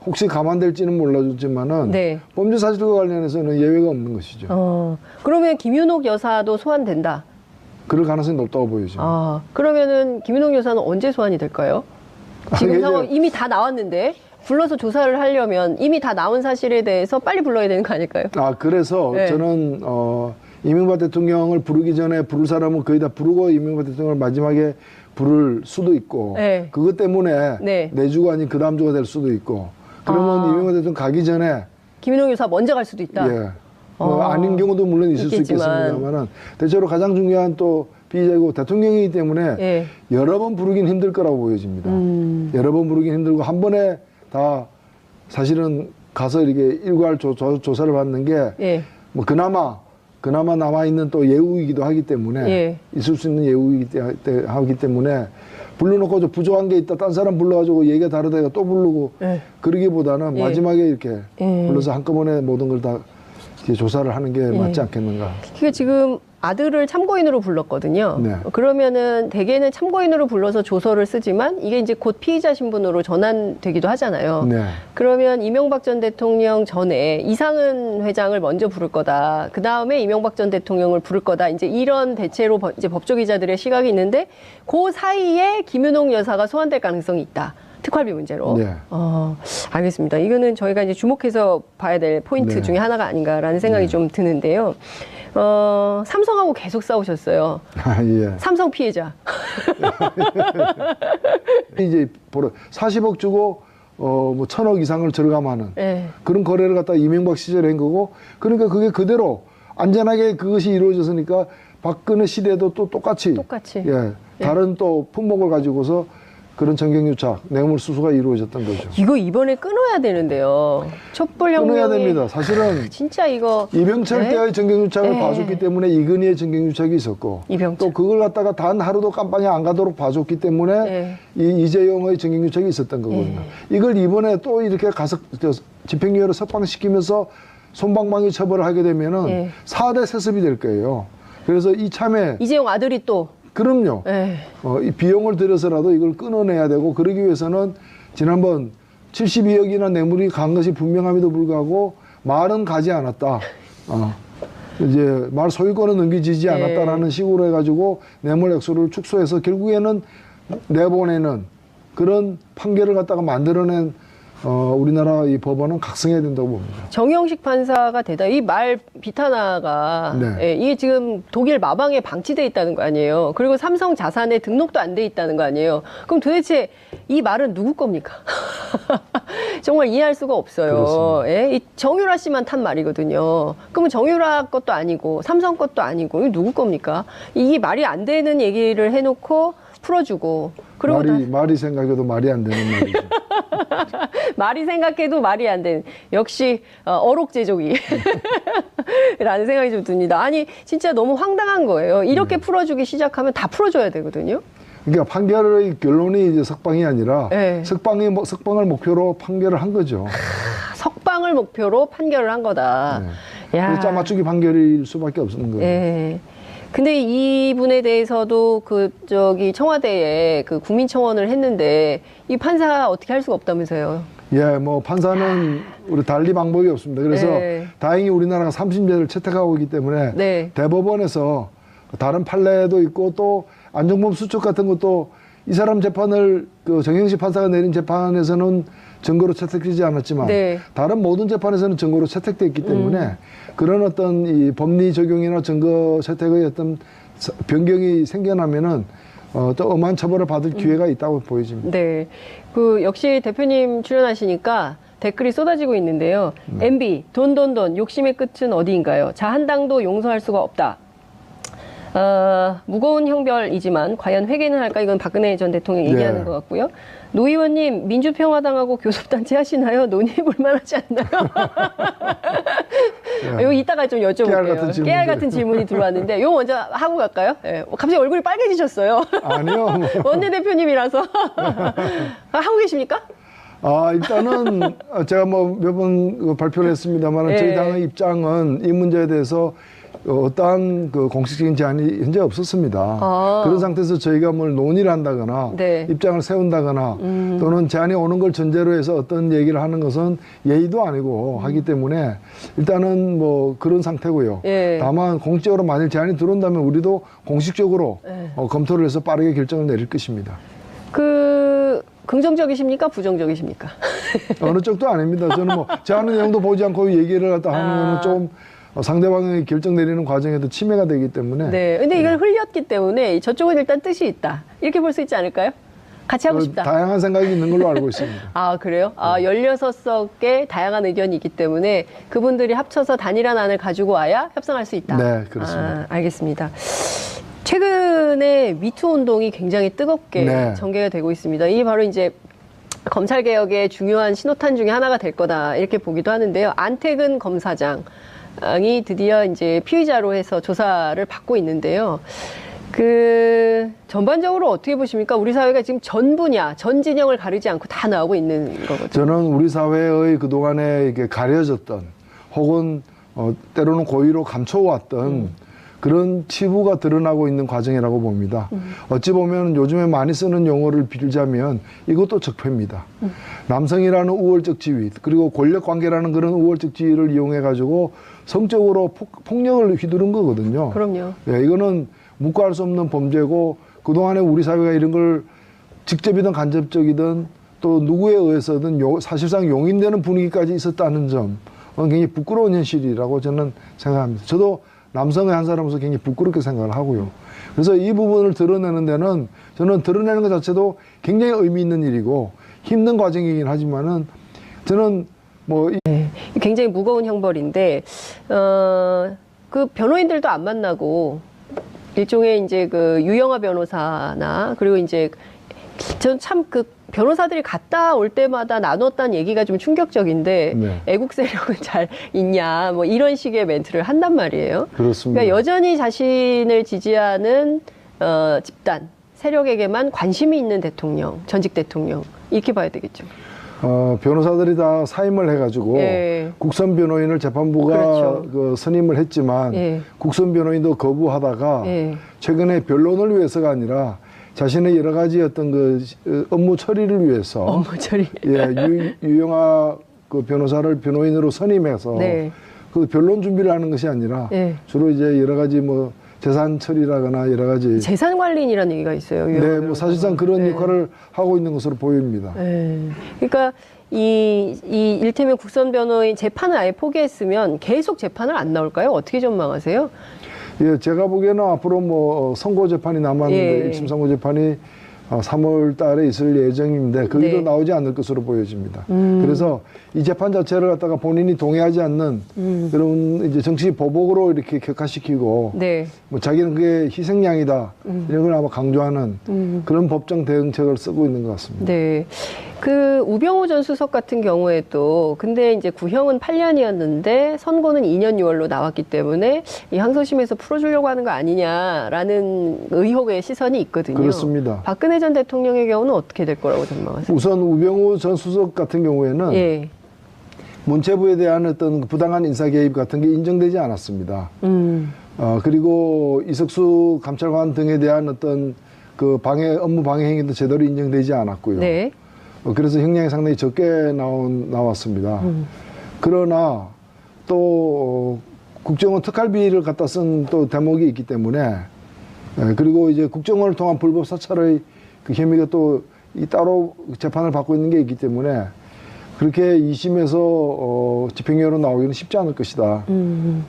혹시 감안될지는 몰라줬지만은 네. 범죄 사실과 관련해서는 예외가 없는 것이죠. 그러면 김윤옥 여사도 소환된다. 그럴 가능성이 높다고 보여집니다. 그러면은 김윤옥 여사는 언제 소환이 될까요? 지금 이게 상황 이미 다 나왔는데 불러서 조사를 하려면 이미 다 나온 사실에 대해서 빨리 불러야 되는 거 아닐까요? 그래서 네. 저는 이명박 대통령을 부르기 전에 부를 사람은 거의 다 부르고 이명박 대통령을 마지막에 부를 수도 있고 네. 그것 때문에 네. 내주가 아닌 그 다음 주가 될 수도 있고 그러면 이명박 대통령 가기 전에 김윤옥 여사 먼저 갈 수도 있다. 예. 아닌 경우도 물론 있을 있겠지만. 수 있겠습니다만은 대체로 가장 중요한 또 피의자이고 대통령이기 때문에 예. 여러 번 부르긴 힘들 거라고 보여집니다. 여러 번 부르긴 힘들고 한 번에 다 사실은 가서 이렇게 일괄 조사를 받는 게 예. 뭐 그나마 남아 있는 또 예우이기도 하기 때문에 예. 있을 수 있는 예우이기 때문에 불러놓고 부족한 게 있다 딴 사람 불러가지고 얘기가 다르다가 또 부르고 예. 그러기보다는 예. 마지막에 이렇게 예. 불러서 한꺼번에 모든 걸 다 조사를 하는 게 맞지 않겠는가. 그게 지금 아들을 참고인으로 불렀거든요. 네. 그러면은 대개는 참고인으로 불러서 조서를 쓰지만 이게 이제 곧 피의자 신분으로 전환되기도 하잖아요. 네. 그러면 이명박 전 대통령 전에 이상은 회장을 먼저 부를 거다. 그 다음에 이명박 전 대통령을 부를 거다. 이제 이런 대체로 이제 법조기자들의 시각이 있는데 그 사이에 김윤옥 여사가 소환될 가능성이 있다. 특활비 문제로. 네. 알겠습니다. 이거는 저희가 이제 주목해서 봐야 될 포인트 네. 중에 하나가 아닌가라는 생각이 좀 드는데요. 삼성하고 계속 싸우셨어요. 예. 삼성 피해자. 이제 40억 주고 뭐 1,000억 이상을 절감하는 네. 그런 거래를 갖다 이명박 시절에 한 거고 그러니까 그게 그대로 안전하게 그것이 이루어졌으니까 박근혜 시대도 또 똑같이 예, 다른 또 품목을 가지고서 그런 정경유착, 뇌물수수가 이루어졌던 거죠. 이거 이번에 끊어야 되는데요. 촛불혁명이 끊어야 됩니다. 사실은 진짜 이거 이병철 네? 때의 정경유착을 네. 봐줬기 때문에 이건희의 정경유착이 있었고 이병철. 또 그걸 갖다가 단 하루도 깜빵에 안 가도록 봐줬기 때문에 네. 이재용의 정경유착이 있었던 거거든요. 이걸 이번에 또 이렇게 가서 집행유예로 석방시키면서 솜방망이 처벌을 하게 되면은 4대 세습이 될 거예요. 그래서 이참에 이재용 아들이 또 그럼요. 네. 이 비용을 들여서라도 이걸 끊어내야 되고 그러기 위해서는 지난번 72억이나 뇌물이 간 것이 분명함에도 불구하고 말은 가지 않았다. 이제 말 소유권은 넘겨지지 않았다라는 식으로 해가지고 뇌물 액수를 축소해서 결국에는 내보내는 그런 판결을 갖다가 만들어낸 우리나라 이 법원은 각성해야 된다고 봅니다. 정영식 판사가 대다 이 말 비타나가 네. 예, 이게 지금 독일 마방에 방치돼 있다는 거 아니에요. 그리고 삼성 자산에 등록도 안 돼 있다는 거 아니에요. 그럼 도대체 이 말은 누구 겁니까? 정말 이해할 수가 없어요. 예? 이 정유라 씨만 탄 말이거든요. 그러면 정유라 것도 아니고 삼성 것도 아니고 이거 누구 겁니까? 이게 말이 안 되는 얘기를 해놓고 풀어주고 그리고 말이 생각해도 말이 안 되는 말이죠. 말이 생각해도 말이 안 되는 역시 어록제조기 라는 생각이 좀 듭니다. 아니 진짜 너무 황당한 거예요. 이렇게 풀어주기 시작하면 다 풀어줘야 되거든요. 그러니까 판결의 결론이 이제 석방이 아니라 네. 석방을 목표로 판결을 한 거죠. 석방을 목표로 판결을 한 거다. 네. 야. 짜맞추기 판결일 수밖에 없는 거예요. 네. 근데 이분에 대해서도 청와대에 그 국민청원을 했는데 이 판사 어떻게 할 수가 없다면서요. 예, 뭐 판사는 우리 달리 방법이 없습니다. 그래서 네. 다행히 우리나라가 3심제를 채택하고 있기 때문에 네. 대법원에서 다른 판례도 있고 또 안종범 수첩 같은 것도 이 사람 재판을 정영식 판사가 내린 재판에서는 증거로 채택되지 않았지만 네. 다른 모든 재판에서는 증거로 채택돼 있기 때문에 그런 어떤 이 법리 적용이나 증거 채택의 어떤 변경이 생겨나면은 또 엄한 처벌을 받을 기회가 있다고 보여집니다. 네. 역시 대표님 출연하시니까 댓글이 쏟아지고 있는데요. MB, 돈, 욕심의 끝은 어디인가요? 자한당도 용서할 수가 없다. 무거운 형벌이지만 과연 회개는 할까? 이건 박근혜 전 대통령 얘기하는 것 같고요. 노 의원님, 민주평화당하고 교섭단체 하시나요? 논의해볼 만하지 않나요? 이거 이따가 좀 여쭤볼게요. 깨알 같은 질문이 들어왔는데 이거 먼저 하고 갈까요? 네. 갑자기 얼굴이 빨개지셨어요. 아니요. 원내대표님이라서. 하고 계십니까? 일단은 제가 뭐 몇 번 발표를 했습니다만 저희 당의 입장은 이 문제에 대해서 어떠한 그 공식적인 제안이 현재 없었습니다. 그런 상태에서 저희가 뭘 논의를 한다거나 입장을 세운다거나 또는 제안이 오는 걸 전제로 해서 어떤 얘기를 하는 것은 예의도 아니고 하기 때문에 일단은 뭐 그런 상태고요. 다만 공식적으로 만일 제안이 들어온다면 우리도 공식적으로 검토를 해서 빠르게 결정을 내릴 것입니다. 긍정적이십니까? 부정적이십니까? 어느 쪽도 아닙니다. 저는 뭐 제안의 내용도 보지 않고 얘기를 갖다 하는 거는 좀 상대방의 결정 내리는 과정에도 침해가 되기 때문에. 네. 근데 이걸 흘렸기 때문에 저쪽은 일단 뜻이 있다. 이렇게 볼 수 있지 않을까요? 같이 하고 싶다. 다양한 생각이 있는 걸로 알고 있습니다. 그래요? 16석의 다양한 의견이 있기 때문에 그분들이 합쳐서 단일한 안을 가지고 와야 협상할 수 있다. 네, 그렇습니다. 알겠습니다. 최근에 미투 운동이 굉장히 뜨겁게 전개가 되고 있습니다. 이게 바로 이제 검찰 개혁의 중요한 신호탄 중에 하나가 될 거다 이렇게 보기도 하는데요. 안태근 검사장이 드디어 이제 피의자로 해서 조사를 받고 있는데요. 전반적으로 어떻게 보십니까? 우리 사회가 지금 전 분야, 전 진영을 가리지 않고 다 나오고 있는 거거든요. 저는 우리 사회의 그동안에 이렇게 가려졌던 혹은 때로는 고의로 감춰왔던 그런 치부가 드러나고 있는 과정이라고 봅니다. 어찌 보면 요즘에 많이 쓰는 용어를 빌자면 이것도 적폐입니다. 남성이라는 우월적 지위 그리고 권력관계라는 그런 우월적 지위를 이용해가지고 성적으로 폭력을 휘두른 거거든요. 그럼요. 이거는 묵과할 수 없는 범죄고 그동안에 우리 사회가 이런 걸 직접이든 간접적이든 또 누구에 의해서든 사실상 용인되는 분위기까지 있었다는 점은 굉장히 부끄러운 현실이라고 저는 생각합니다. 저도 남성의 한 사람으로서 굉장히 부끄럽게 생각을 하고요. 그래서 이 부분을 드러내는 데는 저는 드러내는 것 자체도 굉장히 의미 있는 일이고 힘든 과정이긴 하지만은 저는 굉장히 무거운 형벌인데 변호인들도 안 만나고 일종의 이제 유영아 변호사나 그리고 이제 전 참 변호사들이 갔다 올 때마다 나눴다는 얘기가 좀 충격적인데 애국 세력은 잘 있냐 뭐 이런 식의 멘트를 한단 말이에요. 그렇습니다. 그러니까 여전히 자신을 지지하는 집단 세력에게만 관심이 있는 대통령, 전직 대통령 이렇게 봐야 되겠죠. 변호사들이 다 사임을 해가지고 국선 변호인을 재판부가 선임을 했지만 국선 변호인도 거부하다가 최근에 변론을 위해서가 아니라 자신의 여러 가지 어떤 업무 처리를 위해서 업무 처리 유영아 변호사를 변호인으로 선임해서 그 변론 준비를 하는 것이 아니라 주로 이제 여러 가지 재산 처리라거나 여러 가지 재산 관리인이라는 얘기가 있어요. 사실상 그런 역할을 하고 있는 것으로 보입니다. 그러니까 이 일테면 국선 변호인 재판을 아예 포기했으면 계속 재판을 안 나올까요? 어떻게 전망하세요? 제가 보기에는 앞으로 선고 재판이 남았는데 1심 선고 재판이 3월 달에 있을 예정인데 거기도 나오지 않을 것으로 보여집니다. 그래서 이 재판 자체를 갖다가 본인이 동의하지 않는 그런 이제 정치 보복으로 이렇게 격화시키고 자기는 그게 희생양이다 이런 걸 아마 강조하는 그런 법정 대응책을 쓰고 있는 것 같습니다. 우병우 전 수석 같은 경우에도 근데 이제 구형은 8년이었는데 선고는 2년 6월로 나왔기 때문에 이 항소심에서 풀어주려고 하는 거 아니냐라는 의혹의 시선이 있거든요. 그렇습니다. 박근혜 전 대통령의 경우는 어떻게 될 거라고 전망하세요? 우선 우병우 전 수석 같은 경우에는 문체부에 대한 어떤 부당한 인사 개입 같은 게 인정되지 않았습니다. 그리고 이석수 감찰관 등에 대한 어떤 업무 방해 행위도 제대로 인정되지 않았고요. 그래서 형량이 상당히 적게 나왔습니다. 그러나 또 국정원 특활비를 갖다 쓴 또 대목이 있기 때문에 그리고 이제 국정원을 통한 불법 사찰의 혐의가 또 따로 재판을 받고 있는 게 있기 때문에 그렇게 2심에서 집행유예로 나오기는 쉽지 않을 것이다.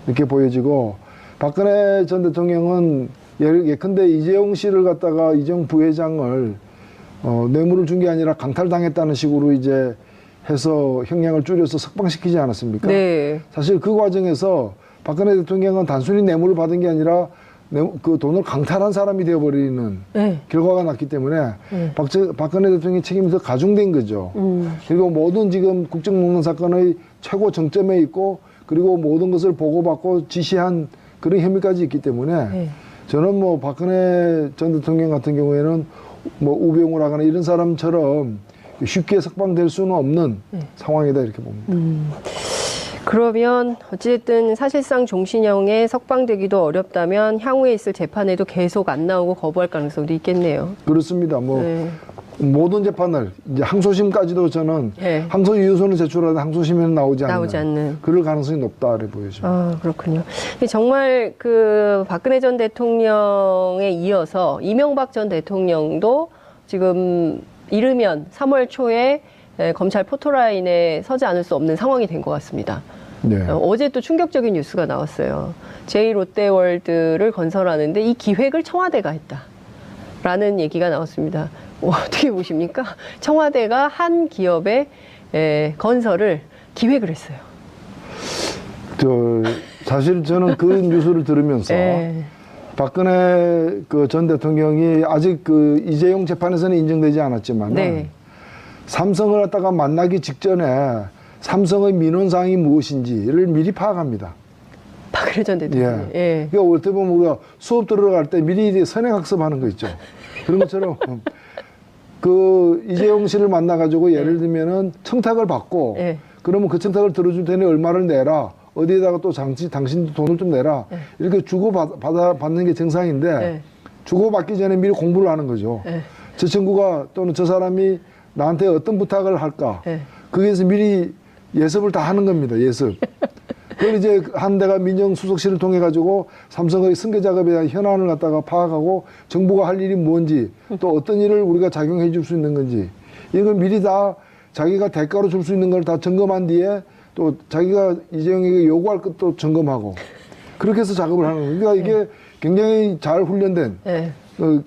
이렇게 보여지고 박근혜 전 대통령은 예컨대 이재용 씨를 갖다가 이재용 부회장을 뇌물을 준 게 아니라 강탈당했다는 식으로 이제 해서 형량을 줄여서 석방시키지 않았습니까? 사실 그 과정에서 박근혜 대통령은 단순히 뇌물을 받은 게 아니라 그 돈을 강탈한 사람이 되어버리는 결과가 났기 때문에 박근혜 대통령의 책임이 더 가중된 거죠. 그리고 모든 지금 국정농단 사건의 최고 정점에 있고 그리고 모든 것을 보고받고 지시한 그런 혐의까지 있기 때문에 저는 박근혜 전 대통령 같은 경우에는 우병우라거나 이런 사람처럼 쉽게 석방될 수는 없는 상황이다 이렇게 봅니다. 그러면 어찌됐든 사실상 종신형에 석방되기도 어렵다면 향후에 있을 재판에도 계속 안 나오고 거부할 가능성도 있겠네요. 그렇습니다. 뭐 모든 재판을 이제 항소심까지도 저는 항소 이유서는 제출하는데 항소심에는 나오지 않는 그럴 가능성이 높다 이렇게 보여집니다. 아, 그렇군요. 정말 그 박근혜 전 대통령에 이어서 이명박 전 대통령도 지금 이르면 3월 초에 검찰 포토라인에 서지 않을 수 없는 상황이 된 것 같습니다. 네. 어제 또 충격적인 뉴스가 나왔어요. 제2롯데월드를 건설하는데 이 기획을 청와대가 했다라는 얘기가 나왔습니다. 어떻게 보십니까? 청와대가 한 기업의 건설을 기획을 했어요. 사실 저는 그 뉴스를 들으면서 박근혜 그 전 대통령이 아직 그 이재용 재판에서는 인정되지 않았지만 삼성을 갖다가 만나기 직전에 삼성의 민원사항이 무엇인지를 미리 파악합니다. 박근혜 전 대통령. 그러니까 어떻게 보면 우리가 수업 들어갈 때 미리 선행학습하는 거 있죠. 그런 것처럼 그 이재용 씨를 만나가지고 예를 들면은 청탁을 받고 그러면 그 청탁을 들어줄 테니 얼마를 내라. 어디에다가 또 당신도 돈을 좀 내라. 이렇게 받는 게 정상인데 주고받기 전에 미리 공부를 하는 거죠. 저 친구가 또는 저 사람이 나한테 어떤 부탁을 할까. 거기에서 미리 예습을 다 하는 겁니다. 예습. 그걸 이제 한 대가 민정수석실을 통해 가지고 삼성의 승계 작업에 대한 현안을 갖다가 파악하고 정부가 할 일이 뭔지 또 어떤 일을 우리가 작용해 줄 수 있는 건지 이걸 미리 다 자기가 대가로 줄 수 있는 걸 다 점검한 뒤에 또 자기가 이재용에게 요구할 것도 점검하고 그렇게 해서 작업을 하는 거예요. 그러니까 이게 굉장히 잘 훈련된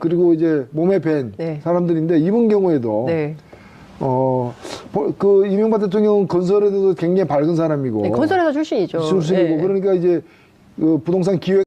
그리고 이제 몸에 밴 사람들인데 이번 경우에도 그 이명박 대통령은 건설에도 굉장히 밝은 사람이고 건설회사 출신이죠. 그러니까 이제 그 부동산 기획